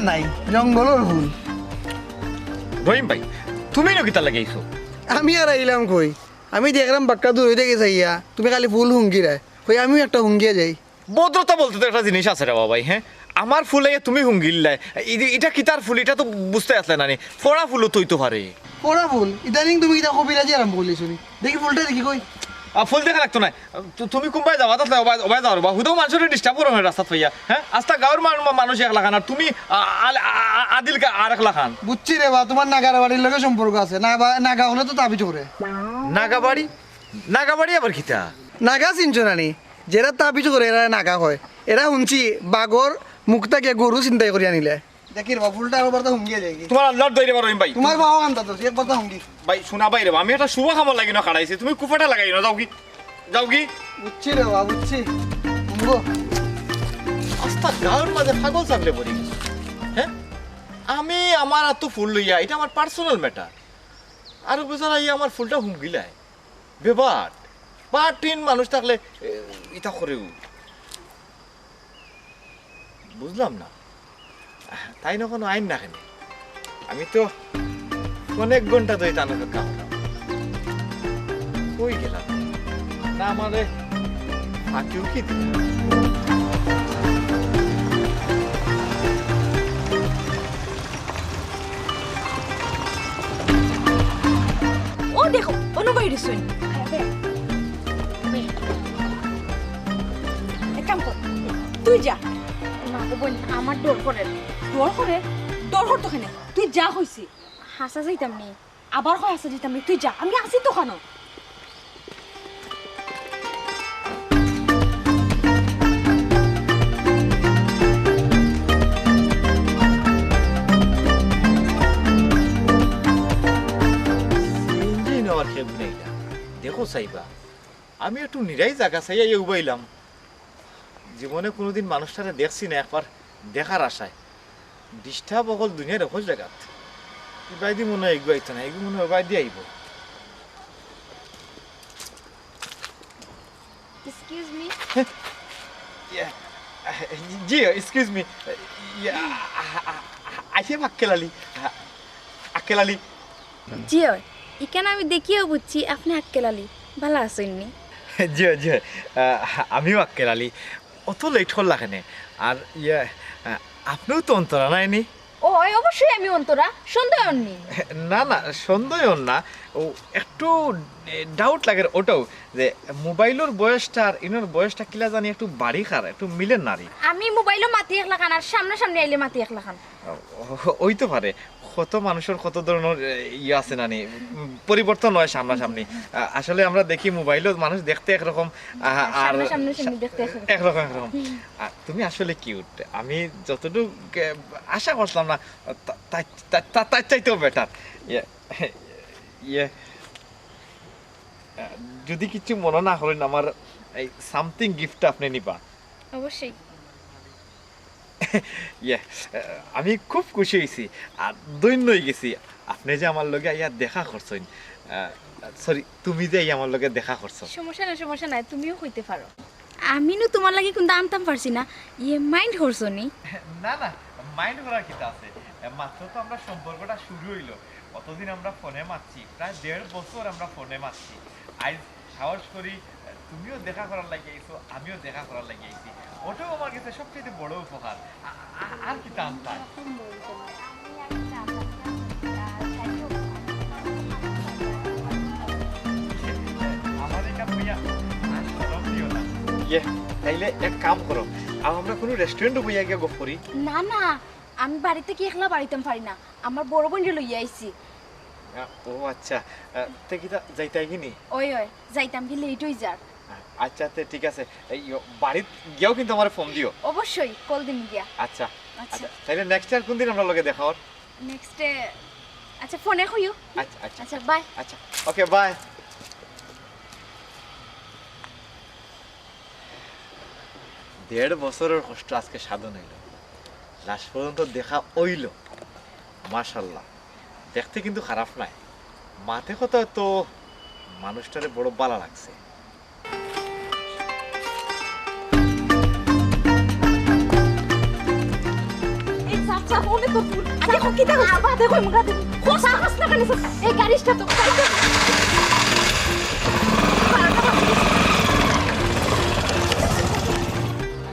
নাই জঙ্গলের ফুল। রহিম ভাই তুমি নাকি তার লাগাইছো? আমি আর আইলাম কই, আমি দেখলাম বাক্কা দূর হইতে গেছে ইয়া, তুমি খালি ফুল হুঙ্গিরা কই, আমিও একটা হুঙ্গিয়া যাই। ভদ্রতা বলতে তো একটা জিনিস আছে রে বাবা ভাই। হ্যাঁ, আমার ফুলে তুমি হুঙ্গিল্লাই, এটা কি তার ফুল? এটা তো বুঝতে আসলে না নি, ফোড়া ফুলও তৈতো পারে। পড়া ফুল ইদানিং তুমি কিতা কবিরাজি আরম্ভ করলি শুনি, দেখি ফুলটা দেখি কই। ফুল দেখা লাগতো না, তুমি কোনবাই যাবা তাহলে ওবাই যাও বা হুদাও মানুষের ডিস্টার্ব করো না রাস্তা পাইয়া। হ্যাঁ, আস্তা গাঁর মানুষ এক লাখান আর তুমি আদিলকে আর এক লাখান। বুঝছি রে বা, তোমার নাগার বাড়ির লগে সম্পর্ক আছে না? নাগা হলে তো তাবিজ করে। নাগাবাড়ি? নাগাবাড়ি আবার কিতা? নাগা চিনছো নানি? যেরা তাবিজ করে এরা নাগা হয়। এরা শুনছি বাঘর মুখটাকে গরু চিন্তাই করে আনিলে। দেখি রে বা, ফুলটা আবার তো হুঙ্গিয়া যাই। তোমার আল্লাহর দইরে রহিম ভাই, তোমার বাবা আনতা তো একবার তো হুঙ্গি। ভাই শোনা ভাই রে, আমি একটা শুভ খামর লাগি না খাড়াইছি, তুমি কুফাটা লাগাই না। যাও কি যাও কি বুঝছি রে বা, বুঝছি হুঙ্গো। আস্তা গাঁর মাঝে পাগল চাকলে পড়ি গেছে। হ্যাঁ, আমি আমার এত ফুল লইয়া, এটা আমার পার্সোনাল ম্যাটার। আর বেচারা ইয়ে আমার ফুলটা হুঙ্গিলায় বেবার পাটিন মানুষ থাকলে এটা করেও বুঝলাম না। তাই না কোনো আইন রাখেনি। আমি তো অনেক ঘন্টা ধরে তানকে কামলাম, কই গেলাম না আমারে ফাঁকিও কি দিল। ও দেখো অনুবাইরে শুন, এক কাম কর, তুই যা। না গো বোন, আমার ডর করে। ডর করে? ডর হতো কেন? তুই যা হইছি। হাসা যাইতাম নি। আবার হয় আসা যেতাম, তুই যা, আমি আসি তো কেন? দেখো চাইবা, আমি একটু নিরাই জায়গা চাইয়া উবাইলাম। জীবনে কোনোদিন মানুষটারে দেখছি না, একবার দেখার আশায়। ডিস্টার্ব অকল দুনিয়ার অকল জায়গাত। এবার দি মনে হয় এগুলো আইতো না, এগুলো মনে হয় এবার দিয়ে আইব। Excuse me. জি এক্সকিউজ মি, আইসে আক্কেল আলী। আক্কেল আলী। জি হয়, ইখানে আমি দেখিও বুঝছি আপনি আক্কেল আলী। ভালো আছেন নি? জি জি, আমিও আক্কেল আলী। অত লেট হল লাগেনে। আর ইয়ে আপনিও তো অন্তরা নাইনি? ও অবশ্যই আমি অন্তরা, সন্দেহ নেই। না না, সন্দেহ না, ও একটু ডাউট লাগে ওটাও, যে মোবাইলের বয়সটা আর ইনোর বয়সটা কিলা জানি একটু বাড়ি খার, একটু মিলেন নারী। আমি মোবাইলও মাতি এক লাখান আর সামনাসামনি আইলে মাতি এক লাখান। ওই তো পারে, কত মানুষের কত ধরনের ইয়ে আছে নানি, পরিবর্তন হয় সামনাসামনি। আসলে আমরা দেখি মোবাইলও মানুষ দেখতে একরকম আর সামনাসামনি দেখতে একরকম একরকম। তুমি আসলে কিউট, আমি যতটুকু আশা করছিলাম না তার চাইতেও বেটার। ইয়ে যদি কিছু মনে না করেন, আমার এই সামথিং গিফট আপনি নিবা। অবশ্যই। ইয়ে আমি খুব খুশি হয়েছি আর দৈন্য হয়ে গেছি আপনি যে আমার লগে ইয়া দেখা করছেন। সরি, তুমি যে আমার লগে দেখা করছো। সমস্যা নাই, তুমিও কইতে পারো। আমি নু তোমার লাগি কিন্তু আনতাম পারছি না, ইয়ে মাইন্ড করছো নি? না না, মাইন্ড করার কি আছে, মাত্র তো আমরা সম্পর্কটা শুরু হইলো। কতদিন আমরা ফোনে মারছি, প্রায় 1.5 বছর আমরা ফোনে মারছি। আজ সাহস করি তুমিও দেখা করার লাগিয়েছো, আমিও দেখা করার লাগিয়েছি। ওটাও আমার কাছে সবচেয়ে বড় উপহার। আর কি টান পাই। তাইলে এক কাম করো, আমরা কোনো রেস্টুরেন্টে বইয়া গিয়ে গপ করি। না না, আমি বাড়িতে কি একলা বাড়িতে পারি না, আমার বড় বোন যে লইয়া আইছি। ও আচ্ছা, তে কিটা যাইতাই কিনি? ওই যাইতাম কি লেট হই যার। আচ্ছা তে ঠিক আছে, বাড়িত গিয়েও কিন্তু আমার ফোন দিও। অবশ্যই কল দিন গিয়া। আচ্ছা আচ্ছা আচ্ছা, তাইলে নেক্সট ইয়ার কোন দিন আমরা লগে দেখা হর? নেক্সটে আচ্ছা ফোনে কইও। আচ্ছা আচ্ছা আচ্ছা বাই। আচ্ছা ওকে বাই। দেড় বছরের কষ্ট আজকে সাধন হইল, লাস্ট পর্যন্ত দেখা হইল। মাশাল্লাহ, দেখতে কিন্তু খারাপ নাই। মাথে কথা তো মানুষটারে বড় ভালো লাগছে। এই সাপ সাপ দেখো কিতা কইছ বা দেখো মুগা দেখো কোসা হাসনা কানিস এই গাড়িটা তো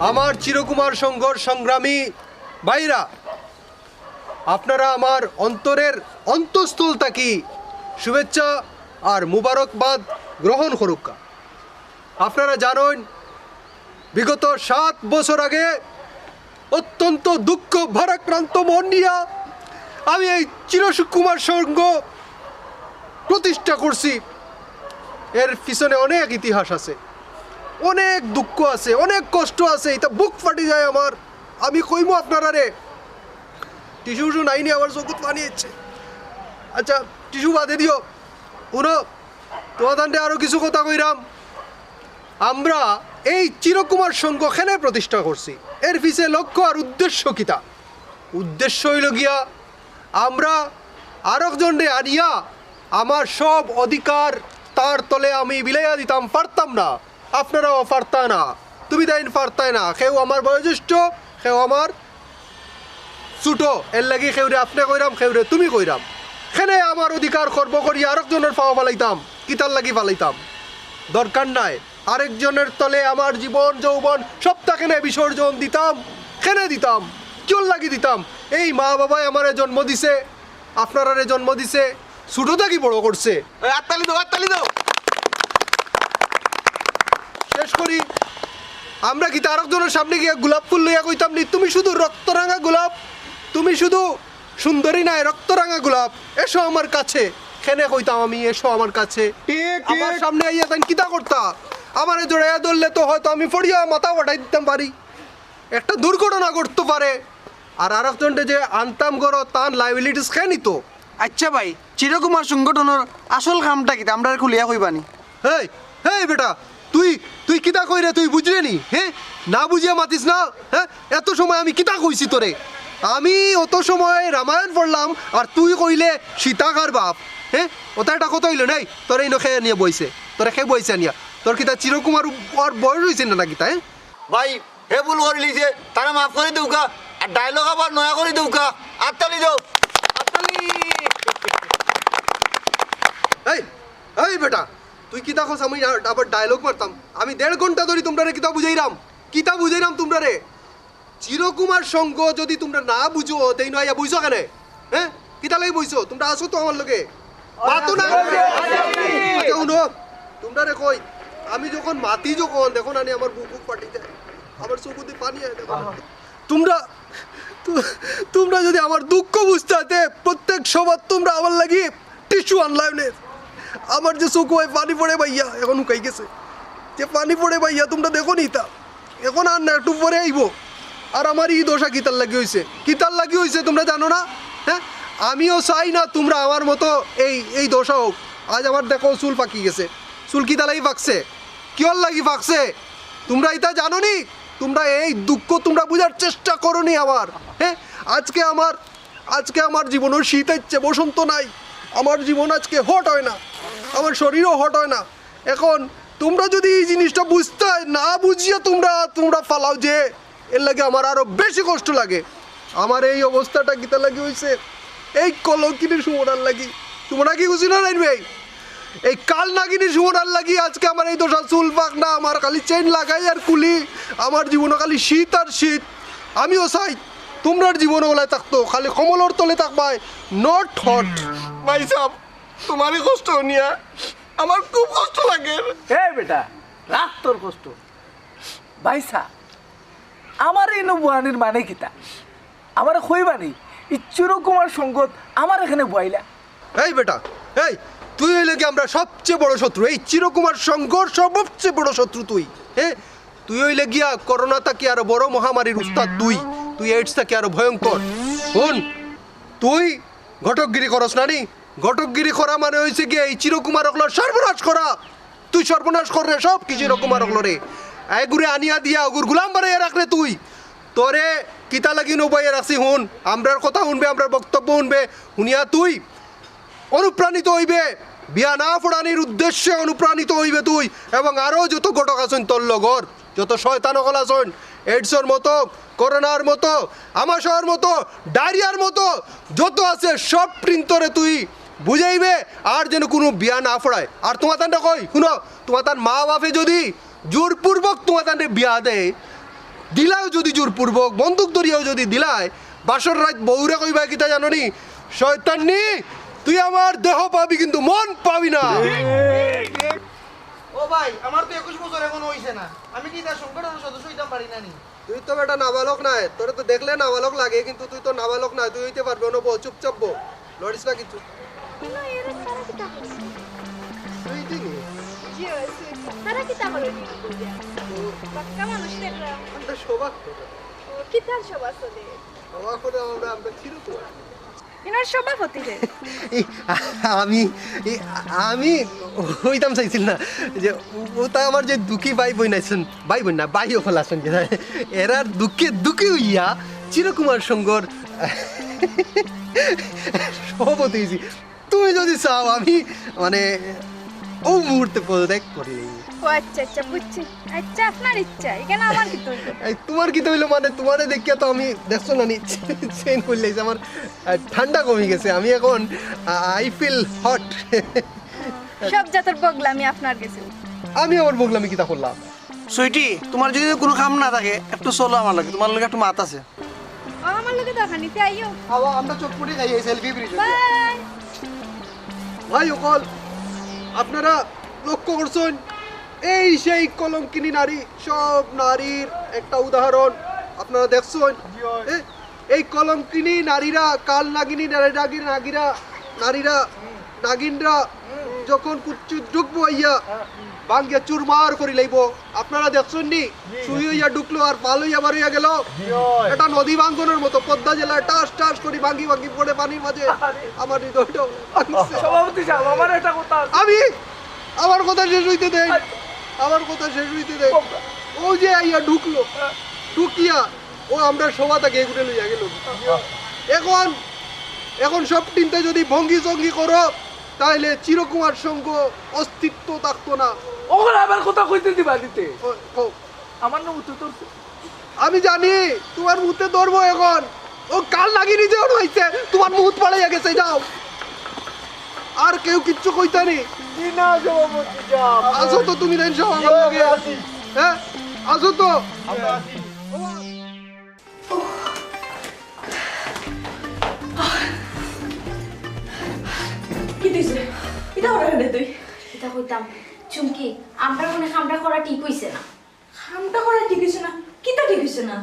আমার চিরকুমার সংঘর সংগ্রামী ভাইরা, আপনারা আমার অন্তরের অন্তঃস্থল থাকি শুভেচ্ছা আর মুবারকবাদ গ্রহণ করুকা। আপনারা জানেন বিগত 7 বছর আগে অত্যন্ত দুঃখ ভারাক্রান্ত মন নিয়া আমি এই চিরকুমার সংঘ প্রতিষ্ঠা করছি। এর পিছনে অনেক ইতিহাস আছে, অনেক দুঃখ আছে, অনেক কষ্ট আছে, এটা বুক ফাটি যায় আমার। আমি কইমু আপনারা রে টিস্যু নাইনি আমার চকুত বানিয়েছে। আচ্ছা টিস্যু বাদে দিও, শুনো তোমাদের আরো কিছু কথা কইরাম। আমরা এই চিরকুমার সংঘ খেনে প্রতিষ্ঠা করছি। এর পিছে লক্ষ্য আর উদ্দেশ্য কিতা? উদ্দেশ্য হইল গিয়া আমরা আরেকজনরে আনিয়া আমার সব অধিকার তার তলে আমি বিলাইয়া দিতাম, পারতাম না, আপনারাও পারতা না, তুমি তাই পারতাই না। কেউ আমার বয়োজ্যেষ্ঠ, কেউ আমার ছোটো, এর লাগি কেউরে আপনি কইরাম, কেউরে তুমি কইরাম। খেনে আমার অধিকার খর্ব করি আরেকজনের পাওয়া ফালাইতাম, কিতার লাগি ফালাইতাম, দরকার নাই। আরেকজনের তলে আমার জীবন যৌবন সবটাকে বিসর্জন দিতাম, খেনে দিতাম, চল লাগি দিতাম। এই মা বাবাই আমারে জন্ম দিছে, আপনারারে জন্ম দিছে, ছোটো থাকি বড় করছে। আত্তালি দাও, আত্তালি দাও। শেষ করি, আমরা কি আরেকজনের সামনে গিয়ে গোলাপ ফুল লইয়া কইতাম নি তুমি শুধু রক্তরাঙা গোলাপ, তুমি শুধু সুন্দরী নাই রক্তরাঙা গোলাপ, এসো আমার কাছে। খেনে কইতাম আমি এসো আমার কাছে। আমার সামনে আইয়া তাই কিতা করতা? আমারে জড়াইয়া ধরলে তো হয়তো আমি ফড়িয়া মাথা ওঠাই দিতাম পারি, একটা দুর্ঘটনা ঘটতে পারে। আর আরেকজনটা যে আনতাম করো তার লাইবিলিটিস খেয়ে নিত। আচ্ছা ভাই, চিরকুমার সংগঠনের আসল কামটা কি আমরা খুলিয়া কইবানি? হেই হেই বেটা, তুই তুই কিতা কই রে? তুই বুঝলি নি? হ্যাঁ, না বুঝিয়া মাতিস না। হ্যাঁ, এত সময় আমি কিতা কইছি তোরে? আমি অত সময় রামায়ণ পড়লাম আর তুই কইলে সীতাকার বাপ। হ্যাঁ, ওটা একটা কথা হইল নাই? তোর এই নখে নিয়ে বইছে, তোরে খেয়ে বইছে নিয়া। তোর কিতা চিরকুমার আর বয়স হয়েছে না নাকি? তাই ভাই হে ভুল করে লিছে, তারা মাফ করে দেউকা আর ডায়লগ আবার নয়া করে দেউকা। আত্তালি দাও, এই এই বেটা, তুই কিতা খোঁজ? আমি আবার ডায়লগ মারতাম? আমি 1.5 ঘন্টা ধরে তোমরা রে কিতা বুঝাইরাম, কিতা বুঝাইরাম তোমরা রে? চিরকুমার সংঘ যদি তোমরা না বুঝো তাই নয় বুঝছো কেন? হ্যাঁ, কিতা লাগি বুঝছো? তোমরা আসো তো আমার লগে, মাতো না। আচ্ছা শুনো, তোমরা রে কই আমি যখন মাতি যখন দেখো না আমার বুক বুক ফাটি যায়, আমার চকুতে পানি হয়। দেখো তোমরা তোমরা যদি আমার দুঃখ বুঝতে হাতে প্রত্যেক সবার তোমরা আমার লাগি টিস্যু আনলাম। আমার যে চোখ হয় পানি পড়ে ভাইয়া, এখন উকাই গেছে যে পানি পড়ে ভাইয়া, তোমরা দেখো নি তা এখন আর না, একটু পরে আইব। আর আমার এই দোষা কিতার লাগি হয়েছে, কিতার লাগি হয়েছে তোমরা জানো না? হ্যাঁ, আমিও চাই না তোমরা আমার মতো এই দোষা হোক। আজ আমার দেখো চুল পাকি গেছে, চুল কিতা লাগি পাকছে, কিয়র লাগি পাকছে তোমরা এটা জানো নি? তোমরা এই দুঃখ তোমরা বুঝার চেষ্টা করো নি আমার। হ্যাঁ, আজকে আমার জীবনের শীত হচ্ছে, বসন্ত নাই, আমার জীবন আজকে হট হয় না, আমার শরীরও হট হয় না। এখন তোমরা যদি এই জিনিসটা বুঝতে না বুঝিয়ে তোমরা ফালাও, যে এর লাগে আমার আরো বেশি কষ্ট লাগে। আমার এই অবস্থাটা কিতা লাগি হয়েছে এই কলঙ্কিনীর সুমনার লাগি। তোমরা কি বুঝি না ভাই? এই কাল নাগিনীর সুমনার লাগি আজকে আমার এই দোষা চুল পাক না, আমার খালি চেন লাগাই আর কুলি, আমার জীবনে খালি শীত আর শীত। আমিও চাই তোমরার জীবনে ওলাই থাকতো, খালি কমলর তলে থাকবাই, নট হট। ভাই সাহেব, তোমারই কষ্ট নিয়া আমার খুব কষ্ট লাগে। হে বেটা, রাখ তোর কষ্ট। ভাইসা আমার এই বুয়ানির মানে কিতা? আমার কইবানি চিরকুমার সংগত আমার এখানে বইলা। এই বেটা, এই তুই হইলে কি আমরা সবচেয়ে বড় শত্রু, এই চিরকুমার সংঘর সবচেয়ে বড় শত্রু তুই। হ্যাঁ, তুই হইলে গিয়া করোনা থাকি আরো বড় মহামারীর উস্তাদ, তুই এইডস থাকি আরো ভয়ঙ্কর। শুন, তুই ঘটকগিরি করস না নি? ঘটকগিরি করা মানে হয়েছে গিয়ে এই চিরকুমার অগলর সর্বনাশ করা। তুই সর্বনাশ করে সব কি চিরকুমার অগলরে এগুরে আনিয়া দিয়া ওগুর গুলাম বানাইয়া রাখলে তুই। তোরে কিতা লাগি নবাইয়া রাখছি। হুন, আমরার কথা শুনবে, আমরার বক্তব্য শুনবে, শুনিয়া তুই অনুপ্রাণিত হইবে, বিয়া না ফোড়ানির উদ্দেশ্যে অনুপ্রাণিত হইবে তুই এবং আরও যত ঘটক আছেন তোর লগর। যত শয়তান সকল আছেন এইডসর মতো করোনার মতো আমাশয়ের মতো ডায়রিয়ার মতো যত আছে সব প্রিন্তরে তুই বুঝাইবে আর যেন কোনো বিয়া না ফড়ায় আর তোমার তানটা কই শুনো তোমার তার মা বাপে যদি জোরপূর্বক তোমার তানটা বিয়া দেয় দিলাও যদি জোরপূর্বক বন্দুক ধরিয়াও যদি দিলায় বাসর রাত বউরে কইবা কিতা জাননি শয়তাননি তুই আমার দেহ পাবি কিন্তু মন পাবি না ও ভাই আমার তো 21 বছর এখন হইছে না আমি কি তার সংগঠনের সদস্য হইতাম পারি না নি তুই তো বেটা নাবালক নাই তোরে তো দেখলে নাবালক লাগে কিন্তু তুই তো নাবালক নাই তুই হইতে পারবে না বউ চুপচাপ বউ লড়িস না কিছু তুই দিনি তারা কিতা বলে বাক্কা মানুষ দেখলাম আমরা সবাক করে কিতার সব আসলে সবাক করে আমরা চিরকুমার এনার সভাপতি রে আমি আমি হইতাম চাইছিল না যে ও তা আমার যে দুঃখী ভাই বোন আছেন ভাই বোন না ভাইও ফেলা আছেন এরার দুঃখে দুঃখী হইয়া চিরকুমার সঙ্গর সভাপতি হয়েছি তুমি যদি চাও আমি মানে ও মুহূর্তে পদত্যাগ করি ও আচ্ছা আচ্ছা বুঝছি আচ্ছা আপনার ইচ্ছা এখানে আমার কি তো তোমার কি হইলো মানে তোমারে দেখিয়া তো আমি দেখছো না চেঞ্জ করলে আমার ঠান্ডা কমে গেছে আমি এখন আই ফিল হট সব জাতের বগলামি আপনার গেছে আমি আমার বগলামি কিতা করলাম সুইটি তোমার যদি কোনো কাম না থাকে একটু চলো আমার লাগে তোমার লাগে একটু মাত আছে ও আমার লোকে দরকার নিতে আইও আমরা চটপটি খাই সেলফি ব্রিজ বাই ভাই অকল আপনারা লক্ষ্য করছেন এই সেই কলঙ্কিনী নারী সব নারীর একটা উদাহরণ আপনারা দেখছেন এই কলঙ্কিনী নারীরা কাল নাগিনী নারীরা নাগিনরা যখন কুচ্চুত ঢুকবো ইয়া বাঙ্গিয়া চুরমার করে লাইব আপনারা দেখছেন নি শুই হইয়া ঢুকলো আর পাল হইয়া বার হইয়া গেল এটা নদী বাঙ্গনের মতো পদ্মা জেলায় টাস টাস করে ভাঙ্গি ভাঙ্গি পড়ে পানির মাঝে আমার হৃদয়টা ভাঙছে। সভাপতি সাহেব আমার একটা কথা আছে। আমি আমার কথা শেষ হইতে দেয় আমার কথা শেষ হইতে দেয় ও যে আইয়া ঢুকলো ঢুকিয়া ও আমরা সভা তাকে এগুলো লইয়া গেল এখন এখন সব টিনতে যদি ভঙ্গি চঙ্গি করো তাহলে চিরকুমার সঙ্গ অস্তিত্ব থাকতো না ওখানে আবার কথা কইতে দিবা দিতে ও, আমার না উত্তর তোর আমি জানি তোমার মুহূর্তে ধরবো এখন ও কাল লাগিয়ে নিজেও হয়েছে তোমার মুহূর্ত পাড়াইয়া গেছে যাও আর কেউ কিচ্ছু কইতা নি না সভাপতি সাহেব আসো তো তুমি দেন সব আমার লগে হ্যাঁ আসো তো কি দিছে এটা ওরা রে তুই এটা কইতাম চুমকি আমরা মনে খামটা করা ঠিক হইছে না খামটা করা ঠিক হইছে না কিটা ঠিক হইছে না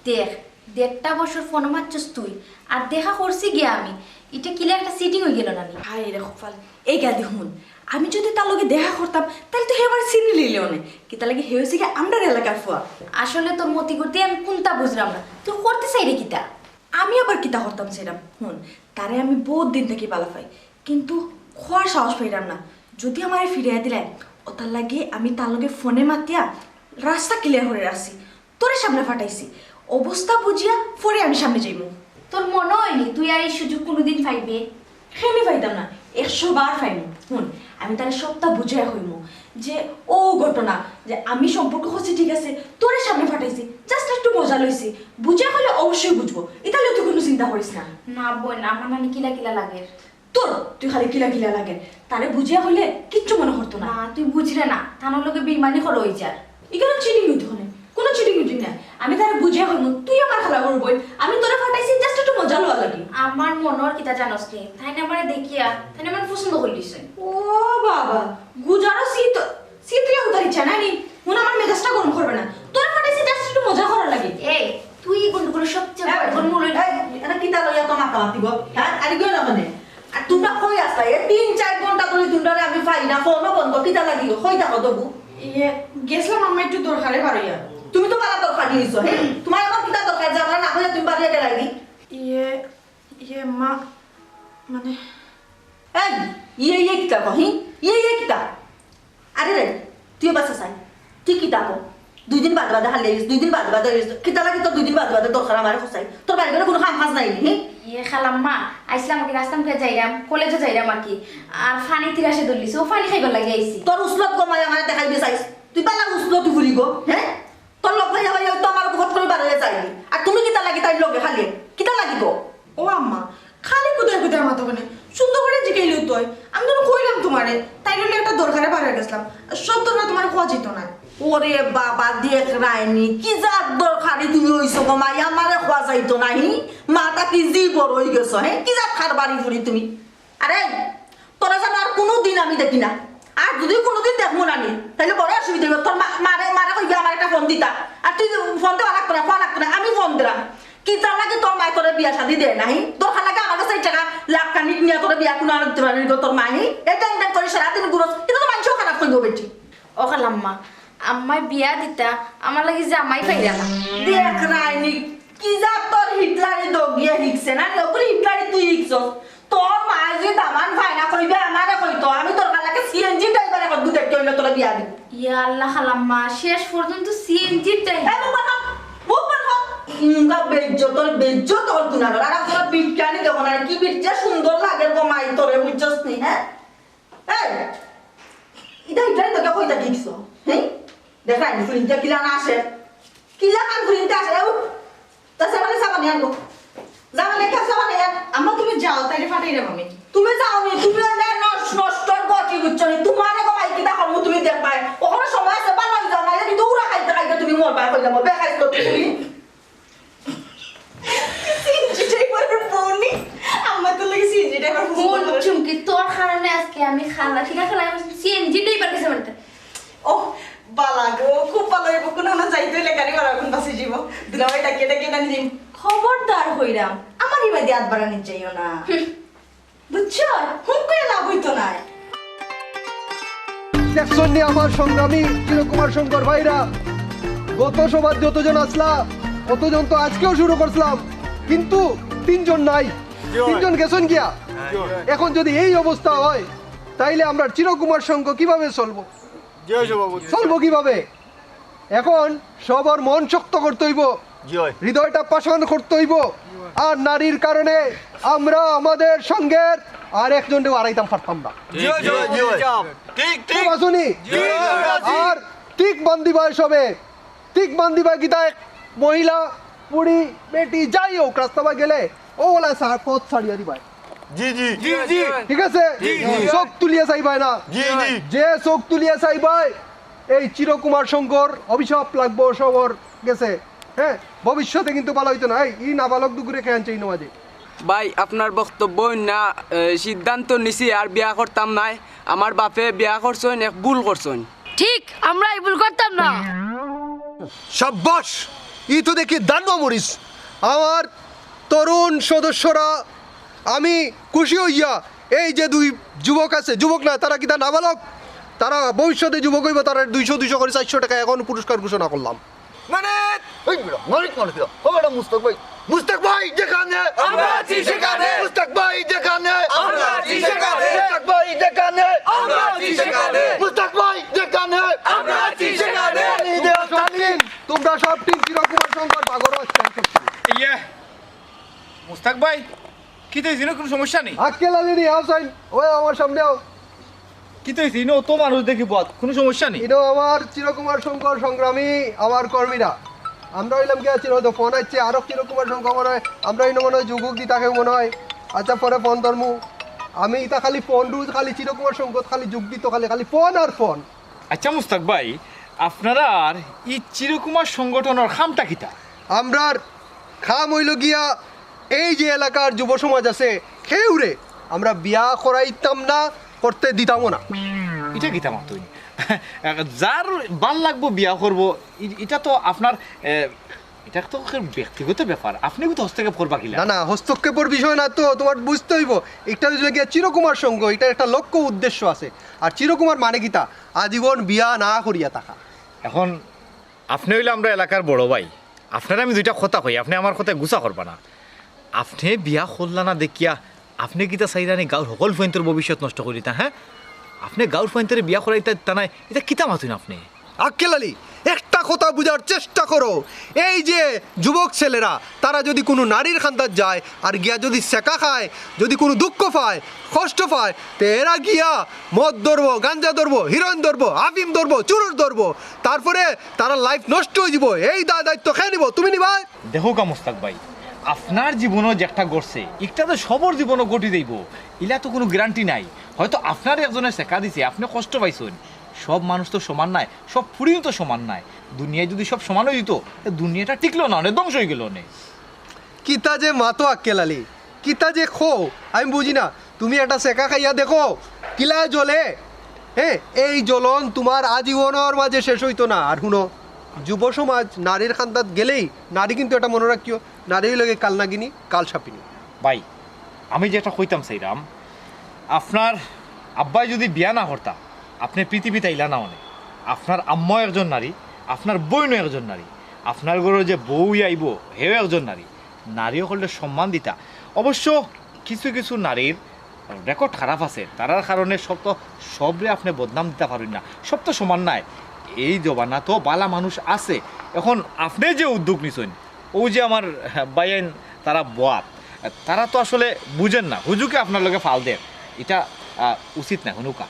দেখ 1.5 বছর ফোন মারছস তুই আর দেখা করছি গিয়া আমি এটা কিলে একটা সিটিং হয়ে গেল না নি হাই রে খফাল এই গা দেখুন আমি যদি তার লগে দেখা করতাম তাহলে তো হেবার চিনি লিলেও না কি তার লাগে হে হইছে কি আমরা এলাকার ফুয়া আসলে তোর মতি করতে আমি কোনটা বুঝলাম না তুই করতে চাই রে কিটা আমি আবার কিতা করতাম সেরাম হুন তারে আমি বহুত দিন থেকে পালা পাই কিন্তু খোয়ার সাহস পাইলাম না যদি আমারে ফিরিয়ে দিলেন ও তার লাগে আমি তার লগে ফোনে মাতিয়া রাস্তা ক্লিয়ার করে রাখছি তোরে সামনে ফাটাইছি অবস্থা বুঝিয়া পরে আমি সামনে যাইব তোর মনে হয়নি তুই আর এই সুযোগ কোনোদিন পাইবে হেমি পাইতাম না 100 বার পাইমু হুন আমি তাহলে সবটা বুঝাই হইম যে ও ঘটনা যে আমি সম্পর্ক হচ্ছে ঠিক আছে তোরে সামনে ফাটাইছি জাস্ট একটু মজা লইছি বুঝা হলে অবশ্যই বুঝবো এটা তুই কোনো চিন্তা করিস না না বোন আমার মানে কিলা কিলা লাগে তোর তুই খালি কিলা কিলা লাগে তারে বুঝিয়া হলে কিচ্ছু মনে হতো না না তুই বুঝলে না থানোর লোকে বেইমানি করো ওই যার এখানে চিটিং হইতে হলে কোনো চিটিং হইতে না আমি তারে বুঝিয়া হইম তুই আমার খেলা করবই আমি তোরে ফাটাইছি জাস্ট একটু মজা লওয়া লাগে আমার মনের কিতা জানোস রে তাই না আমারে দেখিয়া তাই না আমার পছন্দ করলিছে ও বাবা গুজারো শীতরিয়া উতার ইচ্ছা নানি মনে আমার মেজাজটা গরম করবে না তোরে ফাটাইছি জাস্ট একটু মজা করা লাগে এই তুই কোনগুলো সবচেয়ে বড় মূল এটা কিতা লইয়া তো মাথা মাতিব হ্যাঁ আর গেল না মানে আর তোমরা কই আসতা এ 3-4 ঘন্টা ধরে তোমরা আমি পাই না ফোনও বন্ধ কিতা লাগিও কই থাকো দবু ইয়ে গেছিলাম আমার একটু দরকারে পারিয়া তুমি তো বালা দরকার দিয়েছো হ্যাঁ তোমার আমার কিতা দরকার যে আমরা না হলে তুমি বাড়িয়ে গেলাগি ইয়ে মা মানে এই ইয়ে কিতা কহি ইয়ে কিতা আরে রে তুই বাসা চাই তুই কিতা কো 2 দিন বাদ বাদে হালে 2 দিন বাদ বাদে কিতা লাগি তো 2 দিন বাদ বাদে দরকার আমার খসাই তোর বাড়ি গেলে কোনো কাম কাজ নাই নি ইয়ে খালাম্মা আইসলাম কি রাস্তাম কে যাইরাম কলেজে যাইরাম আর কি আর ফানি তিরাসে দলিছে ও ফানি খাইবার লাগি আইছি তোর উসলত কমাই আমার দেখাই দিয়ে চাইছ তুই বালা উসলত ভুলি গো হ্যাঁ তোর লগ ভাইয়া ভাইয়া তো আমার বহুত করে বার হয়ে যায়নি আর তুমি কিতা লাগি তাই লগে খালি কিতা লাগিব ও আম্মা খালি কোথায় কোথায় মাথা বনে সুন্দর করে জিগাইলি তুই আমি তো কইলাম তোমারে তাই বলে একটা দরকারে বার হয়ে গেছিলাম সব দরকার তোমার খোয়া যেত না ওরে বাবা দেখ রায়নি কি যার দরকারি তুমি হইছো গো মাই আমারে খোয়া যাইতো নাহি মাটা কি জি বড় হই গেছো হ্যাঁ কি যা খার বাড়ি ফুরি তুমি আরে তোরা যেন আর কোনোদিন আমি দেখি না আর যদি কোনোদিন দেখবো না নি তাহলে বড় অসুবিধা হবে তোর মারে মারে কইবে আমার একটা ফোন দিতা আর তুই ফোন দেওয়া লাগতো না ফোন লাগতো না আমি ফোন দিলাম কি তার লাগে তোর মায় তোর বিয়া শাদি দেয় নাহি তোর লাগে আমার কাছে টাকা লাখ কানিক নিয়ে তোর বিয়া কোনো আর দিতে পারবি তোর মাহি এটা এটা করে সারাদিন ঘুরোস এটা তো মানুষও খারাপ করবো বেটি ও খালাম্মা আম্মাই বিয়া দিতা আমার লাগি যে আমাই পাইরা না দেখ রাইনি কি যা তোর হিটলারি দগিয়ে হিকছে না নকরি হিটলারি তুই হিকছস তোর মা যে দামান ফাইনা কইবে আমারে কইতো আমি তোর কালাকে সিএনজি ড্রাইভারে কত দুধ কইলে তোর বিয়া দিব ইয়া আল্লাহ খালাম্মা শেষ পর্যন্ত সিএনজি টাই এ বাবা ও বাবা ইনগা বেজ্জত হল তুই না আর তোর বিজ্ঞানী দেখো না কি বিজ্ঞা সুন্দর লাগে গো মাই তোরে বুঝছস নি হ্যাঁ এই ইদা ইদা তো কইতা দিছস হ্যাঁ দেখ রাইনি ফুলিনটা কিলা না আসে কিলা কান ফুলিনটা আসে ও তা সাবানে সাবানে আনবো জামানে কে সাবানে আম্মা তুমি যাও তাইলে ফাটাই রে মামি তুমি যাও নি তুমি নষ্টর গতি বুঝছো নি তোমার গো মাই কিটা করমু তুমি দেখবাই ওখানে সময় আছে বানাই যাও না যদি দৌড়া খাইতে খাইতে তুমি মরবা কইলা মরবে খাইছো তুমি সিনজিটাই করে ফোননি আম্মা তো লাগি সিনজিটাই করে কোন চুমকি তোর কারণে আজকে আমি খালা ঠিক আছে সিএনজি টাই পার গেছে মানে ও বালা গো খুব ভালো হইব কোন না যাইতে হইলে গাড়ি ভাড়া কোন বাসে যাব দুলাভাই ডাকিয়ে ডাকিয়ে না নিম খবরদার হইরাম আমার ইবা দিয়ে হাত বাড়ানি যাইও না বুঝছো হুম করে লাভ হইতো না দেখছেন নি আমার সংগ্রামী চিরকুমার শঙ্কর ভাইরা গত সবার যতজন আসলা অতজন তো আজকেও শুরু করছিলাম কিন্তু তিনজন নাই তিনজন গেছেন গিয়া এখন যদি এই অবস্থা হয় তাইলে আমরা চিরকুমার সংঘ কিভাবে চলবো চলবো কিভাবে এখন সবার মন শক্ত করতে হইব হৃদয়টা পাষাণ করতে হইব আর নারীর কারণে আমরা আমাদের সঙ্গের আর একজনকে হারাইতাম পারতাম না ঠিক আসুনি আর ঠিক বান্দিবা সবে ঠিক বান্দিবা গীতা মহিলা বুড়ি বেটি যাই হোক রাস্তাবা গেলে ও বলা সার পথ ছাড়িয়ে দিবাই ঠিক আছে চোখ তুলিয়া চাইবাই না যে চোখ তুলিয়া চাইবাই এই চিরকুমার শঙ্কর অভিশাপ লাগবো সবর গেছে হ্যাঁ ভবিষ্যতে কিন্তু ভালো হইতো না এই নাবালক দুগুরে খেয়ে আনছে এই নমাজে ভাই আপনার বক্তব্য না সিদ্ধান্ত নিছি আর বিয়া করতাম নাই আমার বাপে বিয়া করছেন এক ভুল করছেন ঠিক আমরা এই ভুল করতাম না সাব্বাস ই তো দেখি দান্ন মরিস আমার তরুণ সদস্যরা আমি খুশি হইয়া এই যে দুই যুবক আছে যুবক না তারা কি তা নাবালক তারা ভবিষ্যতে যুবক হইব তারা 200 করে 400 টাকা এখন পুরস্কার ঘোষণা করলাম মুস্তাক ভাই যেখানে আমরা আছি সেখানে মুস্তাক ভাই যেখানে আমরা আছি সেখানে মুস্তাক ভাই যেখানে আমরা আছি সেখানে মুস্তাক ভাই যেখানে আমরা আছি সেখানে তোমরা সব টিম চিরকুমার শঙ্কর বাগরও ইয়ে মুস্তাক ভাই কি তো হয়েছিল কোনো সমস্যা নেই আক্কেল আলিনি হাসাইন ওই আমার সামনে আও কি তো হয়েছে তো মানুষ দেখি পথ কোনো সমস্যা নেই এটা আমার চিরকুমার শঙ্কর সংগ্রামী আমার কর্মীরা আমরা হইলাম কি আছে হয়তো ফোন আসছে আরো চিরকুমার শঙ্কর মনে হয় আমরা এই মনে হয় যুবক দি তাকে মনে হয় আচ্ছা পরে ফোন ধরমু আমি এটা খালি ফোন রুজ খালি চিরকুমার শঙ্কর খালি যুগ দিত খালি খালি ফোন আর ফোন আচ্ছা মুস্তাক ভাই আপনারা আর এই চিরকুমার সংগঠনের খামটা কিতা আমরার খাম হইল গিয়া এই যে এলাকার যুব সমাজ আছে খেউরে আমরা বিয়া করাইতাম না করতে দিতামও না এটা কিতা মাতুই যার ভাল লাগবো বিয়া করব এটা তো আপনার এটা তো ব্যক্তিগত ব্যাপার আপনি তো হস্তক্ষেপ করবা কিলা না না হস্তক্ষেপের বিষয় না তো তোমার বুঝতে হইব একটা হইল গিয়া চিরকুমার সংঘ এটার একটা লক্ষ্য উদ্দেশ্য আছে আর চিরকুমার মানে কিতা আজীবন বিয়া না করিয়া থাকা এখন আপনি হইলে আমরা এলাকার বড় ভাই আপনারা আমি দুইটা কথা কই আপনি আমার কথায় গুছা করবা না আপনি বিয়া করলা না দেখিয়া আপনি কিতা চাইরানি গাঁর সকল ফয়েন্টর ভবিষ্যৎ নষ্ট করিতা হ্যাঁ আপনি গাঁর ফয়েন্টরে বিয়া করাইতা তা নাই এটা কিতা মাতুন আপনি আক্কেল আলী একটা কথা বুঝার চেষ্টা করো। এই যে যুবক ছেলেরা তারা যদি কোনো নারীর খান্দাত যায় আর গিয়া যদি সেকা খায়, যদি কোনো দুঃখ পায়, কষ্ট পায়, তো এরা গিয়া মদ ধরবো, গাঞ্জা ধরবো, হিরোইন ধরবো, আফিম ধরবো, চুরুর ধরবো, তারপরে তারা লাইফ নষ্ট হয়ে যাব। এই দায়িত্ব খেয়ে নিব, তুমি নিবা? দেখো কা মুস্তাক ভাই, আপনার জীবনও যে একটা গড়ছে একটা তো সবর জীবনও গটি দেব, ইলা তো কোনো গ্যারান্টি নাই। হয়তো আপনার একজনের শেখা দিছে, আপনি কষ্ট পাইছেন। সব মানুষ তো সমান নাই, সব ফুরিও তো সমান নাই। দুনিয়ায় যদি সব সমান হয়ে যেত, দুনিয়াটা টিকলো না, অনেক ধ্বংস হয়ে গেল অনেক। কিতা যে মাতো আক্কেল আলী, কিতা যে খো আমি বুঝি না। তুমি একটা সেকা খাইয়া দেখো কিলা জ্বলে। হ্যাঁ, এই জ্বলন তোমার আজীবনের মাঝে শেষ হইতো না। আর শুনো, যুব সমাজ নারীর খান্দাত গেলেই, নারী কিন্তু এটা মনে রাখিও, নারী লাগে কাল নাগিনী, কাল সাপিনী। ভাই আমি যেটা কইতাম সেইরাম, আপনার আব্বাই যদি বিয়া না করতা, আপনি পৃথিবীতে আইলা না অনেক। আপনার আম্মাও একজন নারী, আপনার বইনও একজন নারী, আপনার ঘরে যে বউ আইব হেও একজন নারী। নারীও করলে সম্মান দিতা। অবশ্য কিছু কিছু নারীর রেকর্ড খারাপ আছে, তারার কারণে সবরে আপনি বদনাম দিতে পারেন না। সব তো সমান নাই। এই জবানা তো বালা মানুষ আছে। এখন আপনি যে উদ্যোগ নিছেন, ও যে আমার বাইন তারা বাত, তারা তো আসলে বুঝেন না, হুজুকে আপনার লগে ফাল দেন, এটা উচিত না। হনুকা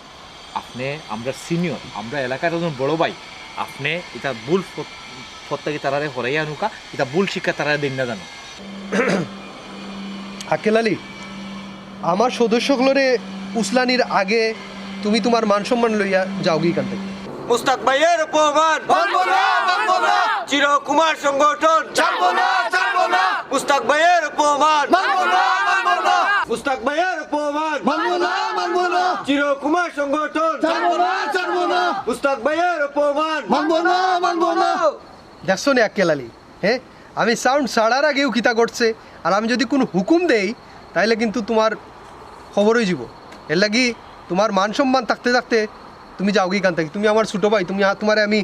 আপনি আমরা সিনিয়র, আমরা এলাকার একজন বড় ভাই, আপনি এটা ভুল প্রত্যেকে তারারে হরাইয়া নুকা, এটা ভুল শিক্ষা তারা দিন না জানো। আক্কেল আলী, আমার সদস্যগুলোরে উসলানির আগে তুমি তোমার মান সম্মান লইয়া যাও গি কান থেকে। মুস্তাক ভাইয়ের অপমান মানবো না, মানবো না। চিরকুমার সংগঠন ছাড়বো না, ছাড়বো না। মুস্তাক ভাইয়ের অপমান মানবো না, মানবো না। মুস্তাক ভাইয়ের অপমান মানবো না, মানবো না। চিরকুমার সংগঠন ছাড়বো না, ছাড়বো না। মুস্তাক ভাইয়ের অপমান মানবো না, মানবো না। দেখছো নি আক্কেল আলী, হ্যাঁ আমি সাউন্ড ছাড়ার আগেও কিতা করছে। আর আমি যদি কোনো হুকুম দেই তাইলে কিন্তু তোমার খবর হয়ে যাব। এর লাগি তোমার মান সম্মান থাকতে থাকতে তুমি যাও গি কান থেকে। তুমি আমার ছোটো ভাই, তুমি তোমারে আমি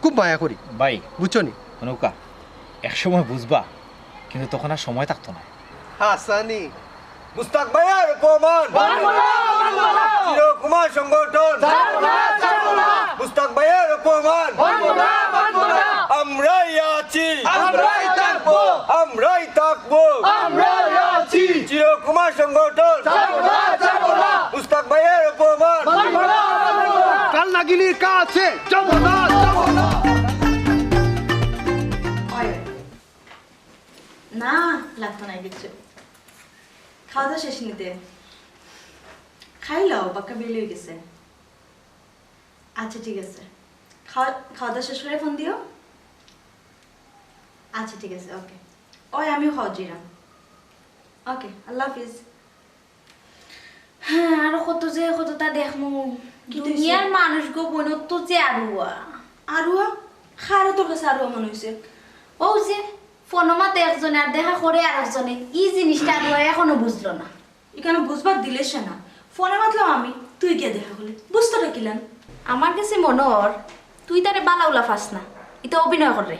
খুব মায়া করি ভাই। বুঝছো নি? হনুকা একসময় বুঝবা, কিন্তু তখন আর সময় থাকতো না। হাসানি, মুস্তাক ভাইয়ের অপমান মানবো না, মানবো না। চিরকুমার সংগঠন ছাড়বো না, ছাড়বো না। মুস্তাক ভাইয়ের অপমান মানবো না, মানবো না। আমরাই আছি, আমরাই থাকবো, আমরাই থাকবো, আমরাই আছি। চিরকুমার সংগঠন ছাড়বো না, ছাড়বো না। মুস্তাক ভাইয়ের অপমান মানবো না, মানবো না। কাল নাগিনীর কাছে যাবো না, যাবো না। না লাগতো না কিছু। খাওয়া দাওয়া শেষ নিতে খাইলাও, বাক্কা বের হয়ে গেছে। আচ্ছা ঠিক আছে, খাওয়া দাওয়া শেষ করে ফোন দিও। আচ্ছা ঠিক আছে, ওকে। ওই আমিও খাওয়া জিরাম। ওকে, আল্লাহ হাফিজ। হ্যাঁ, আর কতটা দেখমু। দুনিয়ার মানুষ গো বোনত তো যে আরুয়া আরুয়া খারে তোর কাছে আরুয়া মনে হয়েছে? ও যে ফোনমাতে একজনে আর দেখা করে আর একজনে, এই জিনিসটা আরুয়া এখনো বুঝলো না। এখানে বুঝবার দিলে সে না। ফোনে মাতলাম আমি, তুই কে দেখা করলি? বুঝতে রাখিলেন। আমার কাছে মনর তুই তারে বালাউলা ফাস না, এটা অভিনয় করে।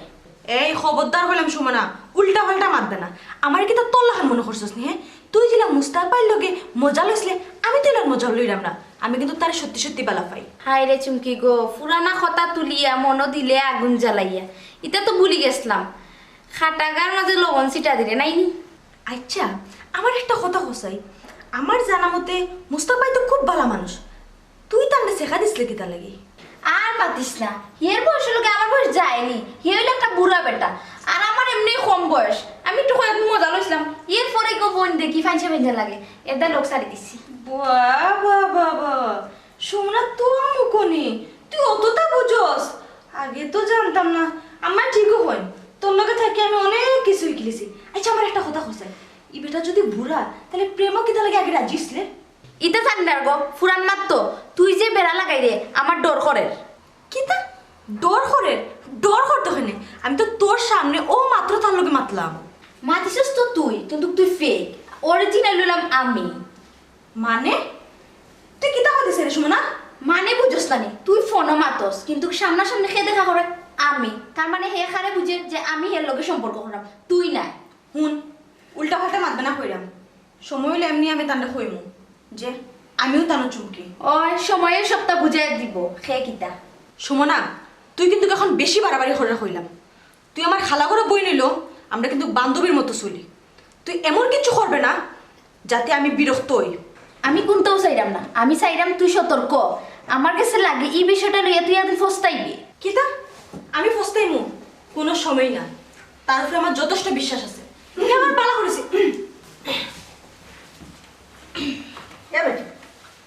এই খবরদার হইলাম সুমনা, উল্টা পাল্টা মারবে না। আমার কি তো তোল্লাহান মনে করছিস নি? হ্যাঁ, তুই যেলা মুস্তাক ভাইয়ের লগে মজা লইসলে, আমি তো এলার মজা লইলাম না। আমি কিন্তু তার সত্যি সত্যি বালা পাই। হাই রে চুমকি গো, পুরানা কথা তুলিয়া মনো দিলে আগুন জ্বালাইয়া, এটা তো ভুলি গেছিলাম। খাটাগার মাঝে লবণ ছিটা দিলে নাইনি। আচ্ছা, আমার একটা কথা কসাই, আমার জানা মতে মুস্তাক ভাই তো খুব ভালো মানুষ। তুই তার শেখা দিসলে কি তার লাগে? আর পাতিস না, হিয়ের বয়স লোকে আমার বয়স যায়নি। হিয়ে হইলে একটা বুড়া বেটা, আর আমার এমনি কম বয়স। আমি একটু কয়েক মজা লইছিলাম, এর পরে কেউ বোন দেখি ফাইনসা ফাইনসা লাগে, এটা লোক সারি দিছি। বাবা বাবা, সুমনা তোর মুখনি, তুই অতটা বুঝস? আগে তো জানতাম না। আমার ঠিকও হয়, তোর লগে থাকি আমি অনেক কিছুই কিনেছি। আচ্ছা, আমার একটা কথা কসাই, ই বেটা যদি বুড়া, তাহলে প্রেমও কি তার লাগে আগে রাজিসলে? ইটা জানি গো, ফুরান মাত্র তুই যে বেড়া লাগাই রে আমার ডর করে। কি তা ডর করে? ডর করতে হয় না। আমি তো তোর সামনে ও মাত্র তার লগে মাতলাম। মাতিছিস তো তুই, কিন্তু তুই ফেক। অরিজিনাল হইলাম আমি। মানে তুই কি তা হইছিস রে সুমনা? মানে বুঝস না, তুই ফোনও মাতস, কিন্তু সামনাসামনি খেয়ে দেখা করে আমি। তার মানে হে খারে বুঝে যে আমি হের লগে সম্পর্ক করলাম, তুই নাই। হুন, উল্টা পাল্টা মাতবে না কইরাম। সময় হইলে এমনি আমি তান্ডে কইমু যে আমিও তানো চুমকি। ওই সময়ের সপ্তাহ বুঝাই দিব খে কিতা। সুমনা, তুই কিন্তু এখন বেশি বাড়াবাড়ি করে হইলাম। তুই আমার খালা করে বই নিল, আমরা কিন্তু বান্ধবীর মতো চলি। তুই এমন কিছু করবে না যাতে আমি বিরক্ত হই। আমি কোনটাও চাইরাম না, আমি চাইরাম তুই সতর্ক। আমার কাছে লাগে এই বিষয়টা লইয়া তুই আদিন ফস্তাইবি। কি তা? আমি ফস্তাইমু? কোনো সময় না। তার উপরে আমার যথেষ্ট বিশ্বাস আছে। তুই আমার পালা করেছি।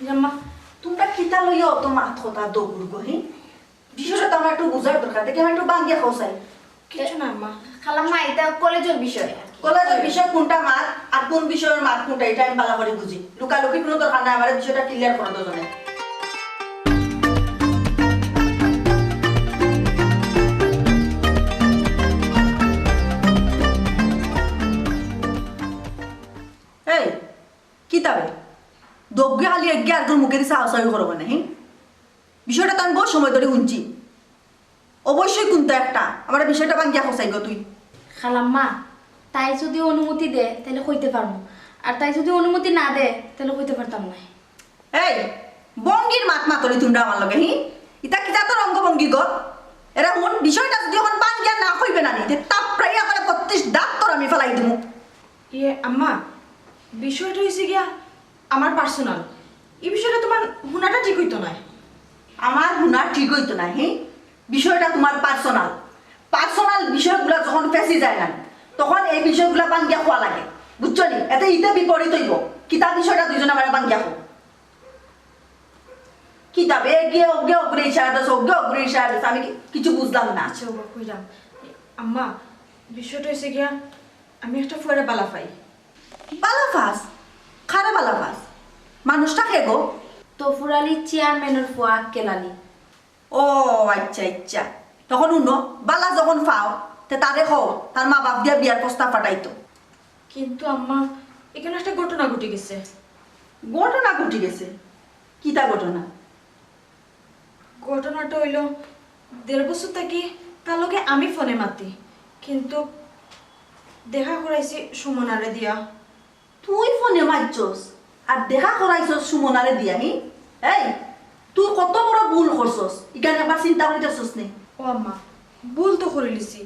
জাম্মা তোমরা কিতা লইয়া অত মাথ কথা দৌড় গো হি বিষয়টা তো আমার একটু বুঝার দরকার, দেখি আমি একটু বাঙ্গিয়া খাওয়াই। কিছু না আম্মা। খালাম্মা এটা কলেজের বিষয় আর কি। কলেজের বিষয় কোনটা মাত আর কোন বিষয়ের মাত কোনটা এটা আমি ভালো করে বুঝি। লুকালুকি কোনো দরকার নাই, আমার বিষয়টা ক্লিয়ার করে দুজনে। এই কিতাবে দগ্গে খালি এগে আর তোর মুখের সাহসাই করবো না। বিষয়টা তো আমি বহু সময় ধরে শুনছি। অবশ্যই কোনটা একটা আমার বিষয়টা বাঙ্গিয়া খসাই গো তুই। খালাম্মা তাই যদি অনুমতি দে তাহলে কইতে পারবো, আর তাই যদি অনুমতি না দে তাহলে কইতে পারতাম না। এই বঙ্গির মাত মাতলি তোমরা আমার লগে ইতা কিতা তোর অঙ্গভঙ্গি গো। এরা মন বিষয়টা যদি এখন বাঙ্গিয়া না কইবে না নি তাপ প্রায় আমার 25 দাঁত তোর আমি ফেলাই দিমু। ইয়ে আম্মা, বিষয়টা হয়েছে গিয়া আমার পার্সোনাল। এই বিষয়টা তোমার হুনাটা ঠিক হইতো না। আমার হুনা ঠিক হইতো না বিষয়টা তোমার পার্সোনাল। পার্সোনাল বিষয়গুলো যখন ফেসি যায় না তখন এই বিষয়গুলো বাঙ্গিয়া খোয়া লাগে, বুঝছো নি? এতে ইতে বিপরীত হইব। কিতাব বিষয়টা দুইজন আমার বাঙ্গিয়া খো কিতাবে গিয়ে অজ্ঞে অগ্রে ইশারা দিস, অজ্ঞে অগ্রে ইশারা দিস, আমি কিছু বুঝলাম না। আচ্ছা বাবা কইরাম। আম্মা, বিষয়টা হয়েছে গিয়া আমি একটা ফুয়ারে বালা পাই। বালাফাস খারে বালাফাস মানুষটা কে গো? তফুর আলী চেয়ারম্যানের ফুয়া আক্কেল আলী। ও আচ্ছা আচ্ছা, তখন উনো বালা যখন পাও তে তারে হও তার মা বাপ দিয়া বিয়ার প্রস্তাব পাঠাইতো। কিন্তু আম্মা, এখানে একটা ঘটনা ঘটে গেছে। ঘটনা ঘটে গেছে? কিতা ঘটনা? ঘটনাটা হইল 1.5 বছর থাকি তার লগে আমি ফোনে মাতি, কিন্তু দেখা করাইছি সুমনারে দিয়া। তুই ফোনে মারছস আর দেখা করাইছস সুমনারে দিয়া এই তুই কত বড় ভুল করছস, ইখানে একবার চিন্তা করে দেখছস নে? ও আম্মা, ভুল তো করে লিছি,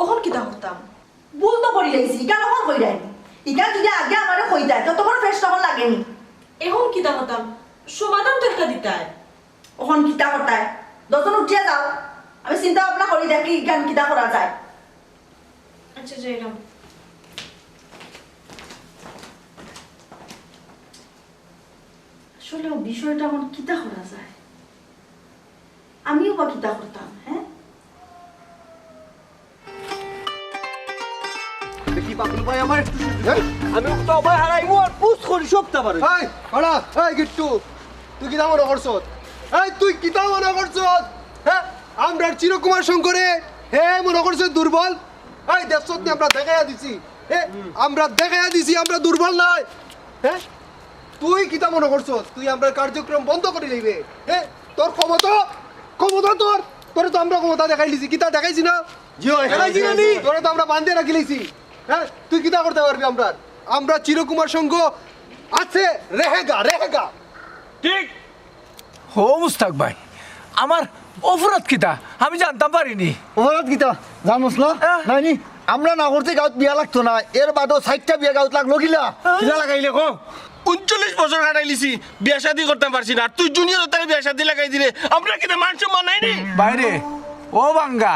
ওখন কিতা করতাম? ভুল তো করি লাইছি, ইখানে কখন কই রাইনি? ইখানে যদি আগে আমারে কই দেয় তত বড় ফেস তখন লাগেনি। এখন কিতা করতাম? সমাধান তো একটা দিতাই। ওখন কিতা করতায় দশজন উঠিয়ে যাও, আমি চিন্তা ভাবনা করি দেখি ইখান কিতা করা যায়। আচ্ছা যাইলাম। আসলে বিষয়টা এখন কিতা করা যায়, আমিও বা কিতা করতাম। দেখি বাবুল ভাই আমার একটু আমি তো ভাই হারাইমু আর পুষ করি সবটা পারে। এই হড়া, এই গিট্টু তুই কিতা মনে করছত? এই তুই কিতা মনে করছত? হ্যাঁ আমরা চিরকুমার শঙ্করে হে মনে করছ দুর্বল? এই দেখছত আমরা দেখাইয়া দিছি, আমরা দেখাইয়া দিছি আমরা দুর্বল নয়। হ্যাঁ তুই কিতা মনে করছত? তুই আমরা কার্যক্রম বন্ধ করে লইবে? হ্যাঁ তোর ক্ষমতা ক্ষমতা তোর তোরে তো আমরা ক্ষমতা দেখাই লিছি, কিতা দেখাইছি না? দেখাইছি না নি? তোরে তো আমরা বান্ধে রাখি লইছি। হ্যাঁ তুই কিতা করতে পারবি? আমরা আমরা চিরকুমার সংঘ আছে, রেহেগা রেহেগা। ঠিক হো মুস্তাক ভাই, আমার অপরাধ কিতা আমি জানতাম পারিনি। অপরাধ কিতা জানোস না? নাইনি আমরা না করতে গাঁত বিয়া লাগতো না, এর বাদও 60টা বিয়া গাঁত লাগলো গিলা কিলা লাগাইলে কো? 39 বছর কাটাইলিছি, বিয়া শাদি করতে পারছি না, আর তুই জুনিয়র তারে বিয়া শাদি লাগাই দিলে আমরা কিনা মান সম্মান নাই নি? বাইরে ও বাঙ্গা,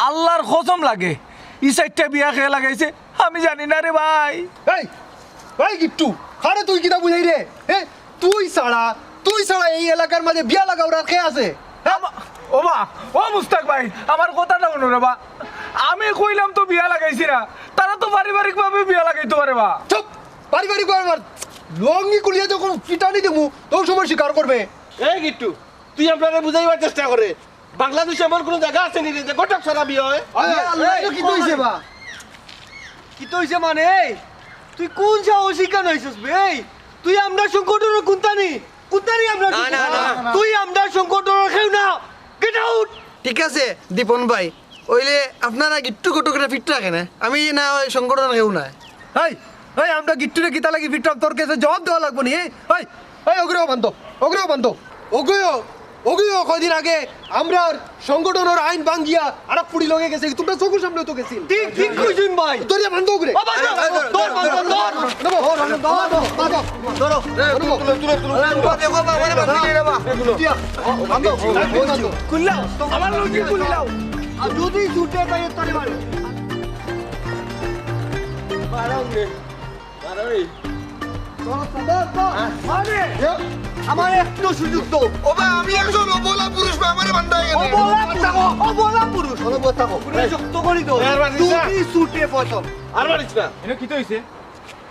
আল্লাহর কসম লাগে ই 60টা বিয়া খেয়ে লাগাইছে আমি জানি না রে ভাই। এই এই গিট্টু আরে তুই কিতা বুঝাই রে? হ্যাঁ তুই ছাড়া এই এলাকার মাঝে বিয়া লাগাওরা কে আছে? ও বা ও মুস্তাক ভাই, আমার কথাটা শুনো রে বা, আমি কইলাম তো বিয়া লাগাইছি না, তারা তো পারিবারিক ভাবে বিয়া লাগাইতে পারে বা। চুপ, পারিবারিক ব্যাপার লঙ্গি কুলিয়ে যখন পিটানি দেবো তোর সময় স্বীকার করবে। এই গিট্টু তুই আপনারা বুঝাইবার চেষ্টা করে, বাংলাদেশে এমন কোনো জায়গা আছে নি যে গোটা সারা বিয়ে হয়? কি তৈছে বা কি তৈছে মানে? তুই কোন সাহস শিকান হইছস বে? তুই আমরা সংকটের কুন্তানি কুন্তানি আমরা তুই আমরা সংকটের খেউ না, গেট আউট। ঠিক আছে দীপন ভাই, ওইলে আপনারা গিট্টু কটু করে ফিট রাখেন, আমি না ওই সংগঠন কেউ নাই। এই এই আমরা গিট্টুরে কিতা লাগি ফিটাম তোর কাছে জবাব দেওয়া লাগবো নি? এই এই অগ্রহ বান্ধব অগ্রহ বান্ধব অগ্রহ ওগিও কয়দিন আগে আমরা সংগঠনের আইন ভাঙ্গিয়া আর পুরি লগে গেছে তোমরা চোখের সামনে তো গেছিল ঠিক ঠিক কইছেন ভাই তোরে বান্ধ করে কুল্লাও আমার লোক কুল্লাও যদি ছুটে তাই তোরে মারে আমার একটু সুযোগ তো আমি একজন অবলা পুরুষ আমারে বান্ধাই গেছে অবলা পুরুষ যুক্ত করি তো তুমি ছুটে প্রথম আর মারিস না এনে কি তো হইছে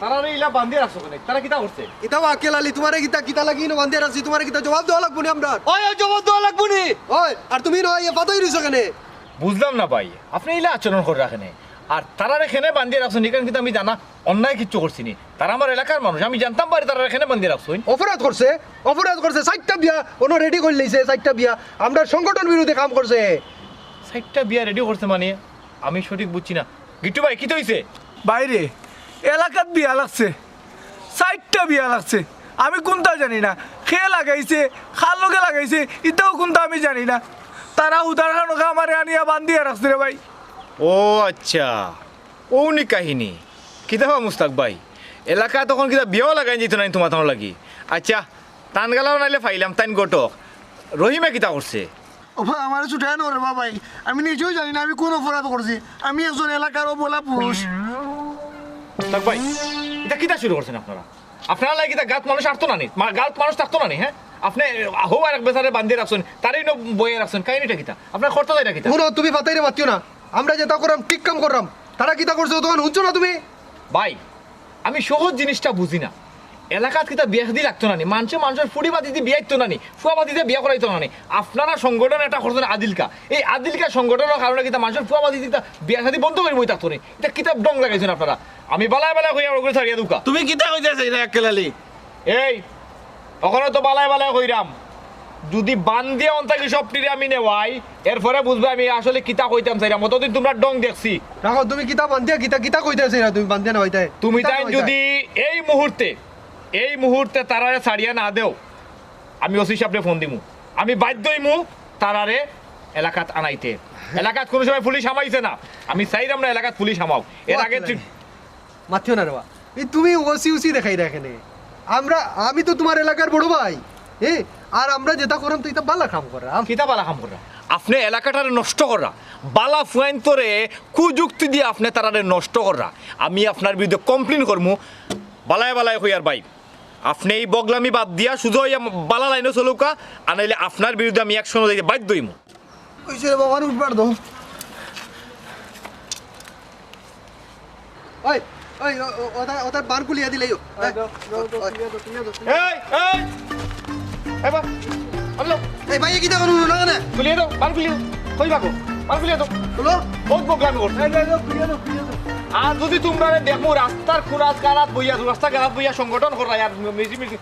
তারা ইলা বান্ধিয়ে রাখছো কেন তারা কিটা করছে এটা আকেল আলী তোমারে গীতা কিতা লাগি না বান্ধে রাখছি তোমারে গীতা জবাব দেওয়া লাগবো না আমরা ওই জবাব দেওয়া লাগবো নি ওই আর তুমি নয় পাতাই রইছো কেন বুঝলাম না ভাই আপনি ইলা আচরণ করে রাখেন আর তারা এখানে বান্ধিয়ে রাখছেন এখানে কিন্তু আমি জানা অন্যায় কিচ্ছু করছি নি তারা আমার এলাকার মানুষ আমি জানতাম পারি তারা এখানে বান্ধিয়ে রাখছেন অপরাধ করছে 4টা বিয়া ওনো রেডি করে লইছে 4টা বিয়া আমরা সংগঠন বিরুদ্ধে কাম করছে 4টা বিয়া রেডি করছে মানে আমি সঠিক বুঝছি না গিট্টু ভাই কি তো হইছে বাইরে এলাকাত বিয়া লাগছে 4টা বিয়া লাগছে আমি কোনটা জানি না খে লাগাইছে খাল লগে লাগাইছে এটাও কোনটা আমি জানি না তারা উদাহরণ আমার আনিয়া বান্ধিয়া রাখছে রে ভাই ও আচ্ছা ওনি কাহিনী কিতা হওয়া মুস্তাক ভাই এলাকা তখন কিতা বিয়াও লাগাই যেত নাই তোমার তখন লাগি আচ্ছা টান গালাও নাইলে ফাইলাম তাইন গটক রহিমে কিতা করছে ও ভাই আমার ছুটায় না রে বাবাই আমি নিজেও জানি না আমি কোন অপরাধ করছি আমি একজন এলাকার অবলা পুরুষ মুস্তাক ভাই এটা কিতা শুরু করছেন আপনারা লাগে কিতা গাত মানুষ আসতো না নি গাত মানুষ থাকতো না নি হ্যাঁ আপনি হো আর এক বেচারে বান্ধিয়ে রাখছেন তারই বইয়ে রাখছেন কাহিনীটা কিতা আপনার খরচ যায় কিতা শুনো তুমি পাতাইরে মাতিও না আমরা যেটা করলাম ঠিক কাম করলাম তারা কিতা করছে তখন শুনছো না তুমি ভাই আমি সহজ জিনিসটা বুঝি না এলাকাত কিতা বিয়া শাদি লাগতো না নি মানুষের ফুড়ি বাদি দিয়ে বিয়া দিত না নি ফুয়া বাদি দিয়ে বিয়া করাইতো না নি আপনারা সংগঠন একটা করছেন আদিলকা এই আদিলকা সংগঠনের কারণে কিতা মানুষের ফুয়া বাদি দিয়ে বিয়া শাদি বন্ধ করে বই থাকতো নি এটা কিতাব ডং লাগাইছেন আপনারা আমি বালায় বালায় হইয়া ওগুলো ছাড়িয়ে দুকা তুমি কিতা কইতাছ না একেলালি এই ওখানে তো বালায় বালায় হইরাম যদি বান দিয়ে অন্তাকি সবটিরে আমি নেওয়াই এরপরে বুঝবে আমি আসলে কিতা কইতাম চাইরাম অতদিন তোমরা ডং দেখছি রাখো তুমি কিতা বান্ধিয়া কিতা কইতেছে না তুমি বান্ধিয়া না হইতাই তুমি তাই যদি এই মুহূর্তে তারারে ছাড়িয়া না দেও আমি ওসি সাহেবরে ফোন দিমু আমি বাধ্য হইমু তারারে এলাকাত আনাইতে এলাকাত কোনো সময় পুলিশ হামাইছে না আমি চাইরাম না এলাকাত পুলিশ হামাও এর আগে মাতিও না রে বা এই তুমি ওসি দেখাই দেখেনে আমি তো তোমার এলাকার বড় ভাই আর আমরা যেটা করাম তো এটা বালা কাম করাম কিতা বালা কাম করা আপনি এলাকাটারে নষ্ট করা বালা ফুয়াইন তোরে কুযুক্তি দিয়ে আপনি তারারে নষ্ট করা আমি আপনার বিরুদ্ধে কমপ্লেন করমু বালায় বালায় হইয়ার ভাই আপনি এই বগলামি বাদ দিয়া শুধু হইয়া বালা লাইনে চলুকা আনাইলে আপনার বিরুদ্ধে আমি অ্যাকশন দিতে বাধ্য হইমু কইছে রে বাবা উঠবার দাও ওই ওই ওটা বান কুলিয়া দিলেই এই এবার হ্যালো এই ভাই কিটা করু না না খুলিয়ে দাও বান খুলিয়ে কই বাকো বান খুলিয়ে দাও হলো বহুত বগলামি করছে আর যদি তোমরা দেখো রাস্তার খুরাত কারাত বইয়া রাস্তা কারাত বইয়া সংগঠন করা আর মিজি মিজি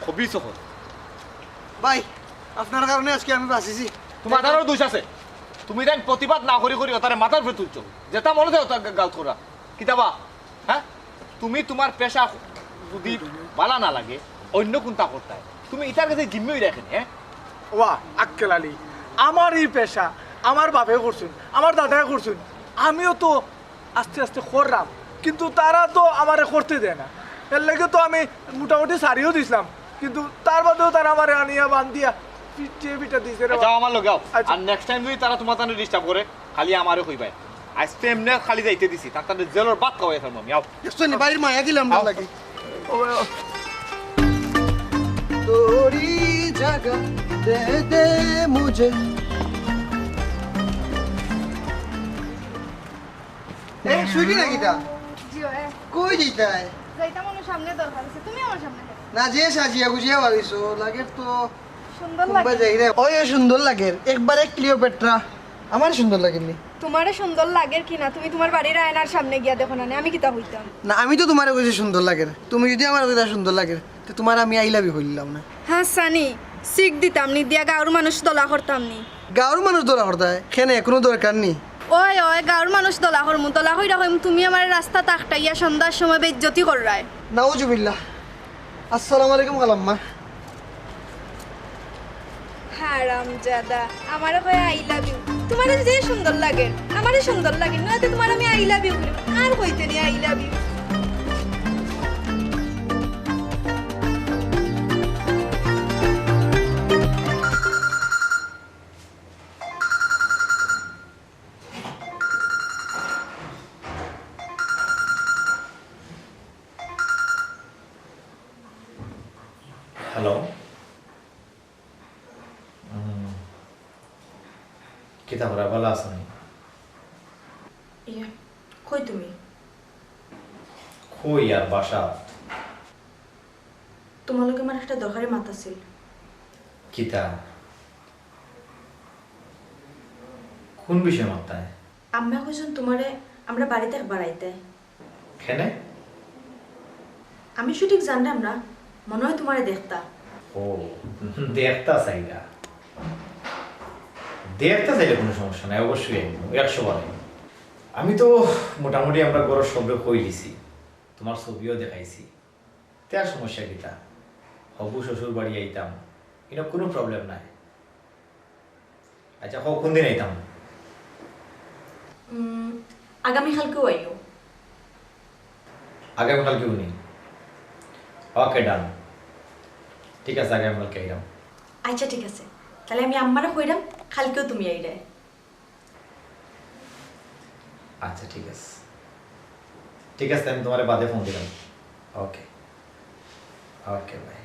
খুবই সহজ ভাই আপনার কারণে আজকে আমি বাঁচিছি তোমার আরও দোষ আছে তুমি দেন প্রতিবাদ না করি করি তার মাথার উপরে তুলছো যেটা মনে হয় ওটা গাল করা কিতাবা হ্যাঁ তুমি তোমার পেশা যদি বালা না লাগে অন্য কোনটা করতে হয় তুমি এটার কাছে জিম্মেই রাখেন হ্যাঁ ওয়া আক্কেল আলী আমার এই পেশা আমার বাপে করছেন আমার দাদাই করছেন আমিও তো আস্তে আস্তে করলাম কিন্তু তারা তো আমারে করতে দেয় না এর লাগে তো আমি মোটামুটি সারিও দিছিলাম কিন্তু তার বাদেও তারা আমার আনিয়া বান্ধিয়া পিঠা দিয়েছে রে যাও আমার লগে যাও আচ্ছা। আর নেক্সট টাইম যদি তারা তোমার তানে ডিস্টার্ব করে খালি আমারে কইবাই আজ তো এমনি খালি যাইতে দিছি তার তাদের জেলের বাদ খাওয়াই থাকবো আমি আও দেখছেন বাইরের মায়া দিলাম না লাগে তোরি জায়গা দে দে মুঝে এই সুইটি না কিটা কই যাইতাই যাইতাম আমার সামনে দরকার আছে তুমি আমার সামনে না যে সাজিয়া গুজিয়া ভাবিছো লাগে তো সুন্দর কুম্বা যাই রে ওই সুন্দর লাগে একবারে ক্লিওপেট্রা আমার সুন্দর লাগেনি তোমারে সুন্দর লাগে কিনা তুমি তোমার বাড়ির আয়নার সামনে গিয়া দেখো না আমি কিতা হইতাম না আমি তো তোমার কাছে সুন্দর লাগে তুমি যদি আমার কাছে সুন্দর লাগে তো তোমার আমি আই লাভ ইউ হইলাম না হ্যাঁ সানি শিখ দিতাম নি দিয়া গাঁর মানুষ দলা করতাম নি গাঁর মানুষ দোলা করতায় খেনে কোনো দরকার নেই ওই ওই গাঁর মানুষ দলা করমু দলা হইরা হইম তুমি আমার রাস্তা তাকটাইয়া সন্ধ্যার সময় বেজ্জতি কররায় নাউজুবিল্লাহ আসসালামু আলাইকুম কালাম্মা আরামজাদা আমারও কয় আই লাভ ইউ তোমার যে সুন্দর লাগে আমারও সুন্দর লাগে না তো তোমার আমি আই লাভ ইউ করি আর কইতে নি আই লাভ ইউ হ্যালো কিতা করা ভালো আছো নি ইয়া কই তুমি কই আর বাসা তোমার লগে আমার একটা দরকারি মাত আছিল কিতা কোন বিষয় মাত্রায় আম্মা কইছেন তোমারে আমরা বাড়িতে বাড়াইতে কেনে আমি সঠিক জানলাম না মনে হয় তোমারে দেখতা ও দেখতা চাইলা দেখতে চাইলে কোনো সমস্যা নাই অবশ্যই 100 আমি তো মোটামুটি আমরা ঘরের সবে কই দিছি তোমার ছবিও দেখাইছি তার সমস্যা কিতা হবু শ্বশুর বাড়ি আইতাম এটা কোনো প্রবলেম নাই আচ্ছা কোন দিন আইতাম আগামীকালকেও আইও আগামীকালকে উনি ওকে ডান ঠিক আছে আগামীকালকে আইতাম আচ্ছা ঠিক আছে তাহলে আমি আম্মারে কইরাম কালকেও তুমি আইরে আচ্ছা ঠিক আছে আমি তোমারে বাদে ফোন দিলাম ওকে ওকে বাই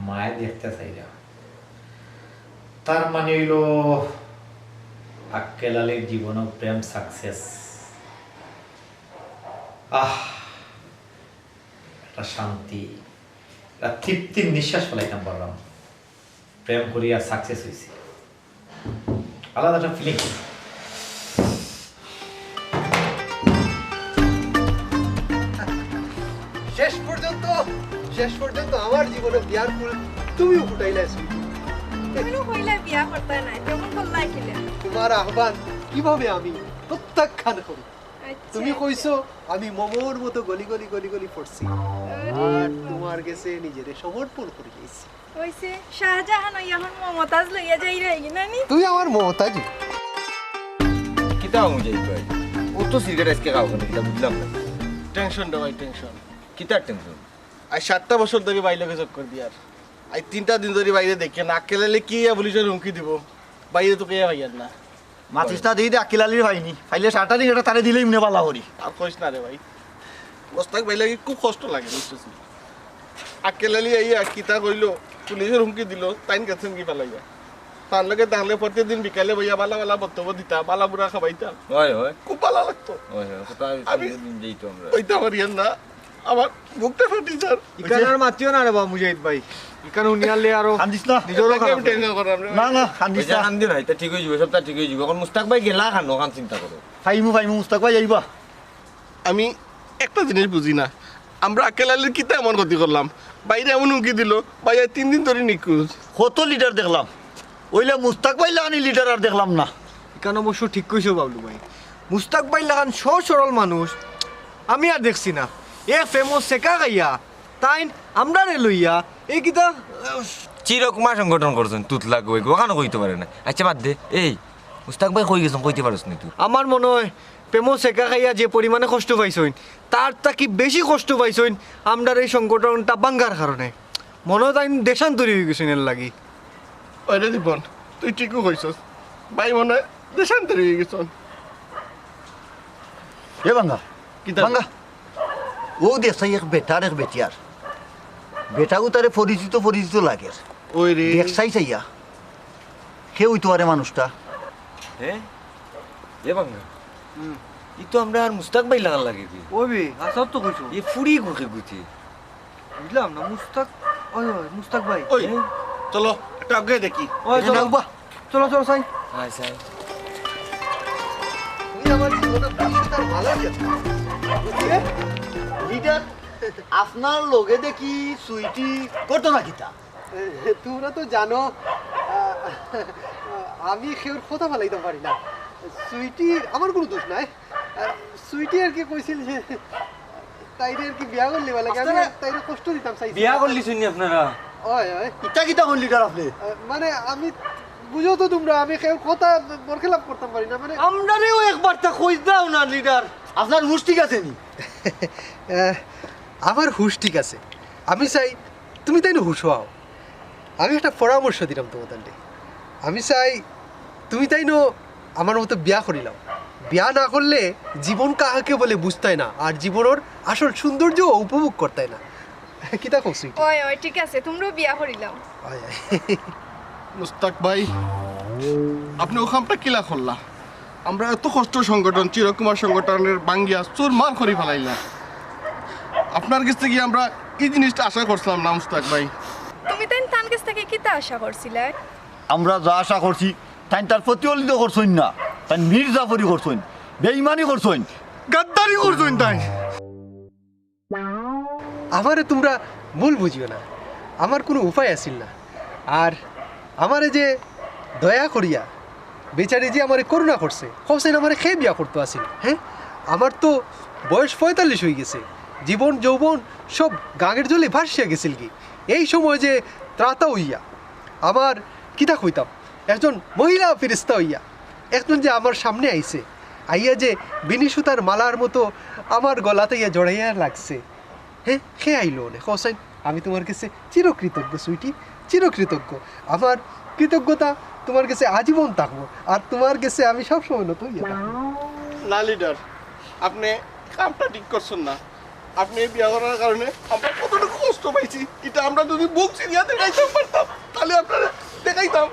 মায় দেখতে চাইলা তার মানে হইল আক্কেল আলীর জীবন প্রেম সাকসেস একটা শান্তি একটা তৃপ্তির নিঃশ্বাস ফেলাইতাম পারলাম প্রেম করিয়া সাকসেস হয়েছি আলাদা একটা ফিলিং শেষ পর্যন্ত আমার জীবনে বিয়ার ফুল তুমিও ফুটাইলে তুমিও কইলা বিয়া করতে নাই কেমন করলাই খিলে তোমার আহ্বান কিভাবে আমি প্রত্যাখ্যান করি তুমি কইছো আমি মোমোর মতো গলি গলি গলি গলি পড়ছি আর তোমার কাছে নিজের সমর্পণ করে গেছি হইছে শাহজাহান এখন মমতাজ লইয়া যাই রে নানি তুই আমার মমতাজি কিতা মুজাই কই ও তো সিগারেট আজকে খাও কেন কিতা বুঝলাম না টেনশন রে ভাই টেনশন কিতা টেনশন আজ 7টা বছর ধরে বাইরে গেছক কর দিয়ার আজ 3টা দিন ধরে বাইরে দেখে না কেলালে কি পুলিশের হুমকি দিব বাইরে তো কে ভাইয়ার না মাতিসটা দিই দে আকিলালির হয়নি ফাইলে 7টা দিন এটা তারে দিলেই মনে ভালো করি আর কইস না রে ভাই বস্তাক ভাই লাগি খুব কষ্ট লাগে বুঝছিস আকেলালি আইয়া কিতা কইলো পুলিশের হুমকি দিল তাইন কাছে কি পালাইয়া তার লগে তাহলে প্রতিদিন বিকালে ভাইয়া বালা বালা বক্তব্য দিতা বালা বুড়া খাবাইতাম হয় হয় খুব ভালো লাগতো হয় হয় কথা আমি দিন যাইতো আমরা ওইটা পারিয়েন না আমার বুকটা ফাটি স্যার ইকান আর মাতিও না রে বাবা মুজাহিদ ভাই ইকান উনিয়ালে আরো কান্দিস না নিজেরও খারাপ টেনশন করাম রে না না কান্দিস না কান্দি নাই তা ঠিক হই যাবে সবটা ঠিক হই যাবে এখন মুস্তাক ভাই গেলা খানো কান চিন্তা করো ফাইমু মুস্তাক ভাই যাইবা আমি একটা জিনিস বুঝি না আমরা আকেলালির কিতা এমন ক্ষতি করলাম বাইরে এমন হুমকি দিল ভাইয়া 3 দিন ধরে নিখোঁজ কত লিটার দেখলাম ওইলে মুস্তাক ভাই লাগানি লিটার আর দেখলাম না ইকান অবশ্য ঠিক কইছো বাবলু ভাই মুস্তাক ভাই লাগান সরল মানুষ আমি আর দেখছি না এ ফেমস সেকা গাইয়া তাইন আমরা রে লইয়া এই কিতা চিরকুমার সংগঠন করছেন তুত লাগবে ওখানে কইতে পারে না আচ্ছা বাদ দে এই মুস্তাক ভাই কই গেছেন কইতে পারছ না তুই আমার মনে হয় প্রেমো সেকা খাইয়া যে পরিমাণে কষ্ট পাইছইন তার কি বেশি কষ্ট পাইছইন আমরার এই সংগঠনটা বাঙ্গার কারণে মনে হয় তাই দেশান্তরি হয়ে গেছেন এর লাগি ওরে দীপন তুই ঠিকও কইছস ভাই মনে হয় দেশান্তরি হয়ে গেছন এ বাঙ্গা কিতা বাঙ্গা ও দেশাই এক বেটার এক বেটিয়ার বেটাও তারে পরিচিত লাগে ওই রে দেখছাই চাইয়া কে হইতো আরে মানুষটা হ্যাঁ এ বাঙ্গা ই তো আমরা আর মুস্তাক ভাই লাগার লাগে কি ওবি আসব তো কইছো এ ফুরি গুখে গুছি বুঝলাম না মুস্তাক ভাই ওই চলো একটা আগে দেখি ওই চলো চলো চলো সাই হাই সাই তুমি আমার জীবনে প্রাপ্তার ভালো গেছে লিডার আপনার লগে দেখি সুইটি ঘটনা কিতা তোমরা তো জানো আমি কেউর কথা ফেলাইতে পারি না সুইটি আমার কোনো দোষ নাই সুইটি আর কি কইছিল যে তাইরে কি বিয়া করলি বলে আমি তাইরে কষ্ট দিতাম চাইছি বিয়া করলি শুনি আপনারা ওই ওই ইটা কিটা করলি তার আপনি মানে আমি বুঝো তো তোমরা আমি কেউ কথা বরখেলাপ করতাম পারি না মানে আমরাও একবার তা কই দাও না লিডার আপনার হুশ ঠিক আছে নি আমার হুশ ঠিক আছে আমি চাই তুমি তাই না হুশ হও আমি একটা পরামর্শ দিলাম তোমাদের আমি চাই তুমি তাই নো আমার মতো বিয়া করিলাম বিয়া না করলে জীবন কাহাকে বলে বুঝতাই না আর জীবনের আসল সৌন্দর্য উপভোগ করতাই না কিতা কইছি ওই ওই ঠিক আছে তোমরাও বিয়া করিলাম মুস্তাক ভাই আপনি ওখানটা কিলা করলা আমরা এত কষ্ট সংগঠন চিরকুমার সংগঠনের বাঙ্গিয়া চুরমার করে ফেলাইলাম আপনার কাছ থেকে আমরা এই জিনিসটা আশা করছিলাম না মুস্তাক ভাই তুমি তান কাছ থেকে কিতা আশা করছিলে আমরা যা আশা করছি তাই তার প্রতিফলিত করছইন না তাই মির্জাফরি করছইন বেঈমানি করছইন গাদ্দারি করছইন তাই আমারে তোমরা ভুল বুঝিও না আমার কোনো উপায় আসিল না আর আমারে যে দয়া করিয়া বেচারি যে আমারে করুণা করছে কবসেন আমারে খেয়ে বিয়া করতে আসিল হ্যাঁ আমার তো বয়স 45 হয়ে গেছে জীবন যৌবন সব গাঙের জলে ভাসিয়া গেছিল কি এই সময় যে ত্রাতা হইয়া আমার কিতা কইতাম একজন মহিলা ফেরেশতা হইয়া একজন যে আমার সামনে আইছে আইয়া যে বিনি সুতার মালার মতো আমার গলাতে ইয়া জড়াইয়া লাগছে হ্যাঁ খেয়ে আইলো না হোসেন আমি তোমার কাছে চিরকৃতজ্ঞ সুইটি চিরকৃতজ্ঞ আমার কৃতজ্ঞতা তোমার কাছে আজীবন থাকবো আর তোমার কাছে আমি সবসময় নত ইয়ে থাকবো না লিডার আপনি কামটা ঠিক করছেন না আপনি এই বিয়া করার কারণে আমরা কতটুকু কষ্ট পাইছি এটা আমরা যদি বুক সিরিয়া দেখাইতাম পারতাম তাহলে আপনারা দেখাইতাম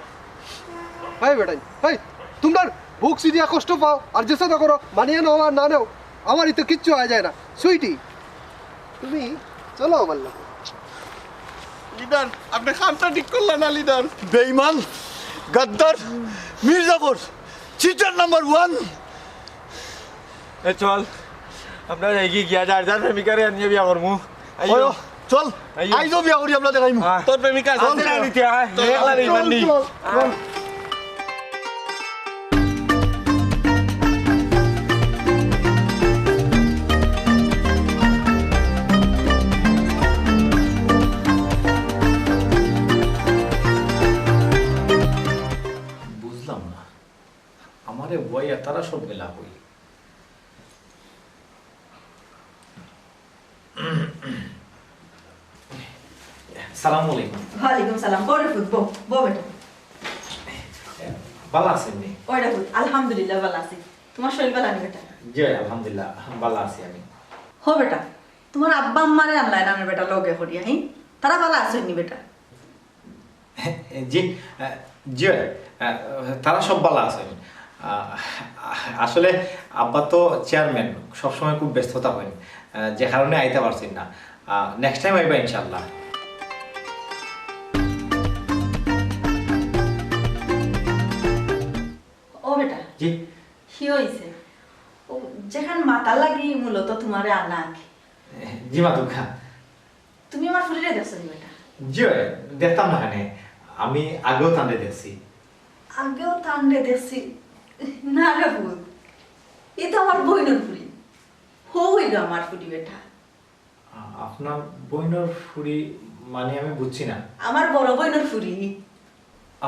ভাই বেটাই ভাই তোমরা বুক সিরিয়া কষ্ট পাও আর যেসা না করো মানিয়ে নাও আর না নাও আমারই তো কিচ্ছু হয়ে যায় না সুইটি তুমি চলো আমার লোক লিডার আপনি কামটা ঠিক করলেন না লিডার বেঈমান গাদ্দার মির্জাফর চিটার নাম্বার 1 এ চল আপনার এগিয়ে গিয়া যার যার প্রেমিকারে নিয়ে বিয়া করমু ওয়ো চল আইজো বিয়া করি আমরা দেখাইমু তোর প্রেমিকা চল না নিতে আয় একলা বেঈমান নি বুঝলাম না আমারে বইয়া তারা সব গেলা হই সালাম আলাইকুম ওয়ালাইকুম সালাম বড় ফুট বো বেটা ভালো আছেন নি ওইটা ফুট আলহামদুলিল্লাহ ভালো আছি তোমার শরীর ভালো নেই বেটা জি আলহামদুলিল্লাহ ভালো আছি আমি হো বেটা তোমার আব্বা আম্মারে আনলাই না বেটা লগে করিয়া হ্যাঁ তারা ভালো আছে নি বেটা জি জি তারা সব ভালো আছেন আসলে আব্বা তো চেয়ারম্যান সবসময় খুব ব্যস্ততা হয় যে কারণে আইতে পারছেন না নেক্সট টাইম আইবা ইনশাআল্লাহ ও বেটা জি কি হইছে ও যেখান মাথা লাগি মূলত তোমারে আনা জি মাতুখা তুমি আমার ফুলিরে দেখছো নি বেটা জি দেখতাম না কেন আমি আগেও তান্ডে দেখছি আগেও তান্ডে দেখছি না রে ভুল এ তো আমার বইনের ফুলি হইল আমার ফুলি বেটা আপনার বইনের ফুরি মানে আমি বুঝছি না আমার বড় বইনের ফুলি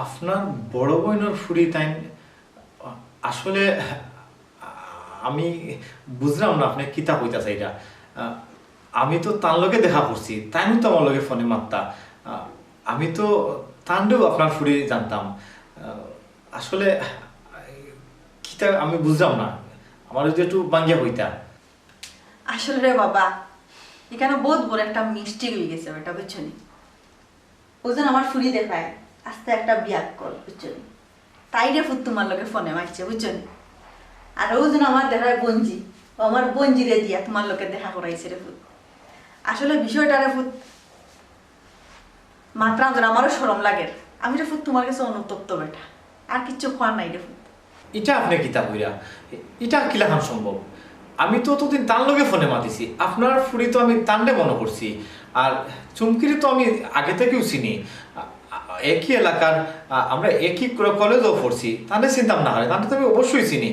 আপনার বড় বইনের ফুরি তাই আসলে আমি বুঝলাম না আপনি কিতা কইতাছে এটা আমি তো তার লগে দেখা করছি তাই তো আমার লগে ফোনে মাত্তা আমি তো তান্ডেও আপনার ফুরি জানতাম আসলে কিতা আমি বুঝলাম না আমার যদি একটু বাঙ্গিয়া হইতা আসলে রে বাবা এখানে বহুত বড় একটা মিষ্টি হয়ে গেছে বেটা বুঝছো নি ওজন আমার ফুরি দেখায় আস্তে একটা বিয়া কর বুঝছো নি তাই রে ফুট তোমার লগে ফোনে মারছে বুঝছো নি আর ওজন আমার দেখায় বঞ্জি ও আমার বঞ্জি রে দিয়া তোমার লগে দেখা করাইছে রে ফুট আসলে বিষয়টা রে ফুট মাত্রা আমারও শরম লাগে আমি রে ফুট তোমার কাছে অনুতপ্ত বেটা আর কিচ্ছু খোয়ার নাই রে ফুট এটা আপনি কিতা কইরা এটা কিলাখান সম্ভব আমি তো অতদিন তার লগে ফোনে মাতিছি আপনার ফুরি তো আমি তান্ডে মনে করছি আর চুমকিরি তো আমি আগে থেকেও চিনি একই এলাকার আমরা একই কলেজও পড়ছি তাহলে চিনতাম না হয় তাহলে তো আমি অবশ্যই চিনি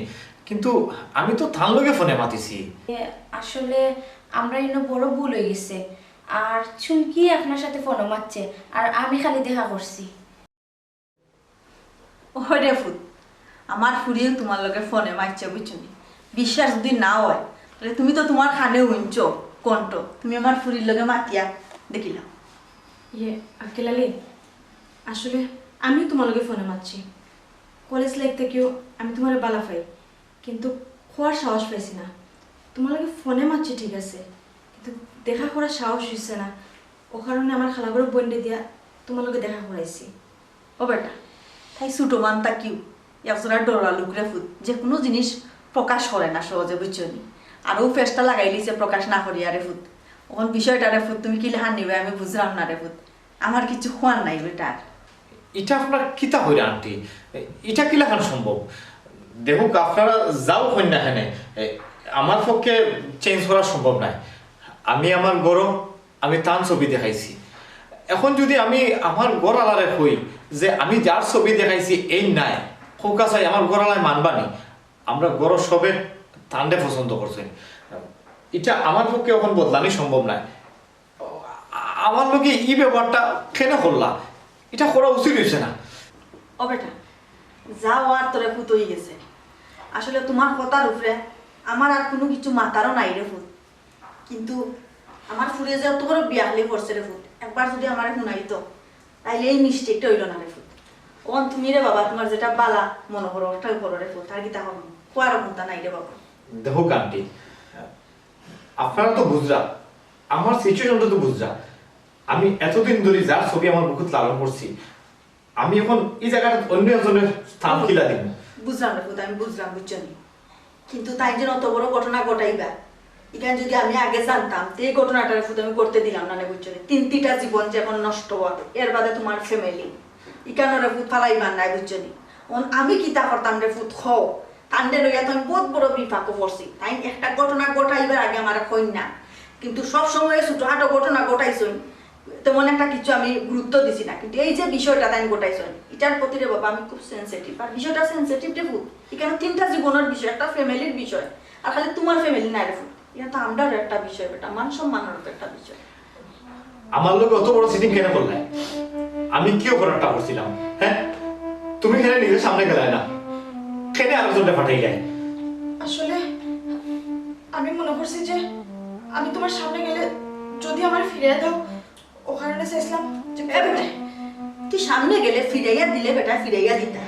কিন্তু আমি তো তার লগে ফোনে মাতিছি। আসলে আমরা ইনো বড় ভুল হয়ে গেছে। আর চুমকি আপনার সাথে ফোনও মারছে আর আমি খালি দেখা করছি। ওরে ফুট আমার ফুরিয়ে তোমার লগে ফোনে মারছে বুঝছনি। বিশ্বাস যদি না হয় তাহলে তুমি তো তোমার খানে উঞ্চ কণ্ঠ তুমি আমার ফুরির লগে মাতিয়া দেখিলাম। আঙ্কেল আলী আসলে আমি তোমার লগে ফোনে মারছি। কলেজ লাইফ থেকেও আমি তোমার বালা পাই, কিন্তু খোয়ার সাহস পাইছি না। তোমার লগে ফোনে মারছি ঠিক আছে, কিন্তু দেখা করার সাহস হয়েছে না। ও কারণে আমার খালাগুলো বন্ডে দিয়া তোমার লগে দেখা করাইছি। ও বেটা তাই ছোটো মানতা কিউ একজনের ডরা লুকরে ফুট যে কোনো জিনিস প্রকাশ করে না সহজে বুঝছনি। আরও ফেসটা লাগাই লিছে প্রকাশ না করি আরে ফুট ওখান বিষয়টা রে ফুট তুমি কি লেহান নিবে আমি বুঝলাম না রে ফুট। আমার কিছু খোয়ার নাই বেটার। এটা আপনার কিতা হইরে আন্টি, এটা কি লেখানো সম্ভব? দেখুক আপনারা যাও হইন না এখানে, আমার পক্ষে চেঞ্জ করা সম্ভব নাই। আমি আমার গরম আমি তান ছবি দেখাইছি। এখন যদি আমি আমার গড়ালারে কই যে আমি যার ছবি দেখাইছি এই নাই খোকা চাই আমার গড়ালায় মানবানি, আমরা গড় সবে তান্ডে পছন্দ করছেন, এটা আমার পক্ষে এখন বদলানি সম্ভব নাই। আমার লোকে এই ব্যাপারটা কেন করলা? এটা করা উচিত হয়েছে না। ও বেটা যাও আর তোরে ফুট হয়ে গেছে। আসলে তোমার কথার উপরে আমার আর কোনো কিছু মাথারও নাই রে ফুট, কিন্তু আমার ফুরে যে অত বড় বিয়াহলে পড়ছে রে ফুট। একবার যদি আমার শুনাইতো তাইলে এই মিস্টেকটা হইল না রে ফুট। ওন তুমি রে বাবা তোমার যেটা বালা মনে করো ওটাই করো রে ফুট, আর কি তা হবো কোয়ারও কোনটা নাই রে বাবা। দেখো আন্টি আপনারা তো বুঝরা, আমার সিচুয়েশনটা তো বুঝরা। আমি এতদিন ধরে যার ছবি আমার বুকুত লালন করছি, আমি এখন এই জায়গাটা অন্য একজনের স্থান কিলা দিব। বুঝলাম রে ফুট, আমি বুঝলাম বুঝছনি, কিন্তু তাই যেন অত বড় ঘটনা ঘটাইবা এখানে যদি আমি আগে জানতাম তো এই ঘটনাটার ফুট আমি করতে দিলাম না রে বুঝছনি। 3টা জীবন যে এখন নষ্ট হবে এর বাদে তোমার ফ্যামিলি এখানে রে ফুট ফালাইবার নাই বুঝছনি। আমি কিতা করতাম রে ফুট খাও কান্দে লইয়া তো আমি বহুত বড় বিপাকও পড়ছি। তাই একটা ঘটনা ঘটাইবার আগে আমার কইন না, কিন্তু সব সময় ছোটখাটো ঘটনা ঘটাইছই তেমন একটা কিছু আমি গুরুত্ব দিছি না, কিন্তু এই যে বিষয়টা তাই ঘটাইছই এটার প্রতি রে বাবা আমি খুব সেন্সিটিভ। আর বিষয়টা সেন্সিটিভ রে ফুট, এখানে 3টা জীবনের বিষয়, একটা ফ্যামিলির বিষয়, আর খালি তোমার ফ্যামিলি নাই রে ফুট, এটা তো আমরার একটা বিষয় বেটা, মান সম্মানের একটা বিষয়। আমার লোক অত বড় সিটিং কেন করলে? আমি কি অপরাধটা করছিলাম? হ্যাঁ তুমি কেন নিজের সামনে গেলে না, কেন আরেকজনটা ফাটাই যায়? আসলে আমি মনে করছি যে আমি তোমার সামনে গেলে যদি আমার ফিরিয়ে দাও, ও কারণে চাইছিলাম যে তুই সামনে গেলে ফিরাইয়া দিলে বেটা ফিরাইয়া দিতে।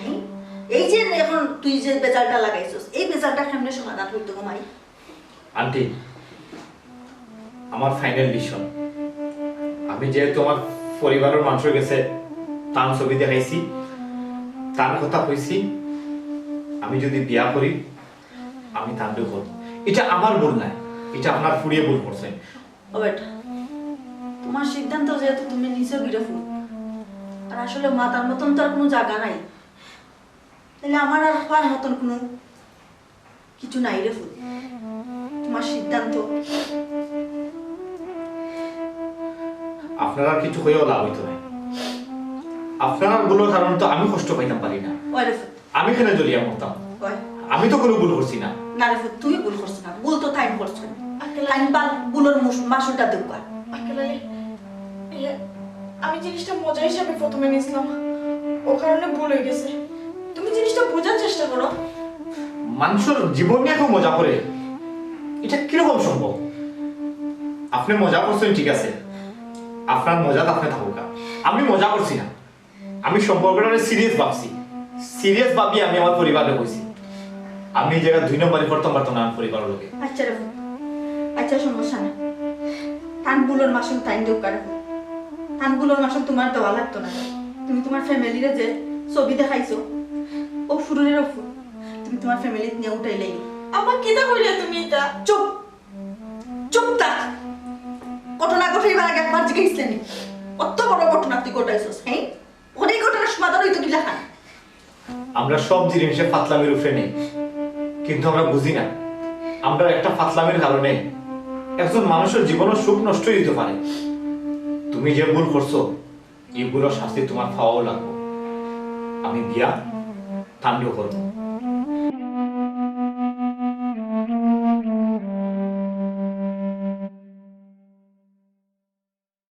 এই যে এখন তুই যে বেজালটা লাগাইছস এই বেজালটা কেমনে সমাধান হইতো মাই? আন্টি আমার ফাইনাল ডিসিশন, আমি যেহেতু আমার পরিবারের মানুষের কাছে তার ছবি দেখাইছি, তার কথা কইছি, আমি যদি বিয়া করি আমি তার করব। এটা আমার ভুল নাই, এটা আপনার ফুরিয়ে ভুল করছেন। ও বেটা তোমার সিদ্ধান্ত যেহেতু তুমি নিজেও গিরে ফুল, আর আসলে মাতার মতন তো আর কোনো জায়গা নাই, তাহলে আমার আর হওয়ার মতন কোনো কিছু নাই রে ফুল। তোমার সিদ্ধান্ত আপনারা কিছু হয়েও লাভ হইতো না, আপনার ভুলের কারণে তো আমি কষ্ট পাইতাম পারি না। আমি কেন জড়িয়ে মরতাম? আমি তো কোনো ভুল করছি না। না রে ফুল তুই ভুল করছিস না, ভুল তো তাই করছ। লাইন পাল ভুলের মাসুলটা দেব। আমি জিনিসটা মজা হিসাবে প্রথমে নিয়েছিলাম, ও কারণে ভুল হয়ে গেছে। তুমি জিনিসটা বোঝার চেষ্টা করো। মানুষের জীবন নিয়ে কেউ মজা করে, এটা কিরকম সম্ভব? আপনি মজা করছেন ঠিক আছে, আপনার মজা তো আপনি থাকুক, আমি মজা করছি না। আমি সম্পর্কটা সিরিয়াস ভাবছি, সিরিয়াস ভাবি আমি আমার পরিবারে কইছি। আমি এই জায়গায় 2 নম্বরই করতাম পারতাম না আমার পরিবারের লোকে। আচ্ছা রে আচ্ছা সমস্যা না, টানগুলোর মাসুল টাইম দেব কারে টানগুলোর মাসুল তোমার দেওয়া লাগতো না। তুমি তোমার ফ্যামিলিরে যে ছবি দেখাইছো ও ফুরুরের ফুল তুমি তোমার ফ্যামিলি নিয়ে উঠাইলেই। আমার কিটা কইলে তুমি এটা? চুপ চুপ থাক। ঘটনা ঘটাইবার আগে একবার জিজ্ঞেসলেন অত বড় ঘটনা তুই ঘটাইছস? হ্যাঁ অনেক ঘটনার সমাধান হইতো কি লেখা? আমরা সব জিনিসে ফাতলামির উপরে নেই, কিন্তু আমরা বুঝি না আমরা একটা ফাতলামির কারণে একজন মানুষের জীবনের সুখ নষ্ট হইতে পারে। তুমি যে ভুল করছো এই ভুলের শাস্তি তোমার পাওয়াও লাগবে। আমি বিয়া তাণ্ডব করবো।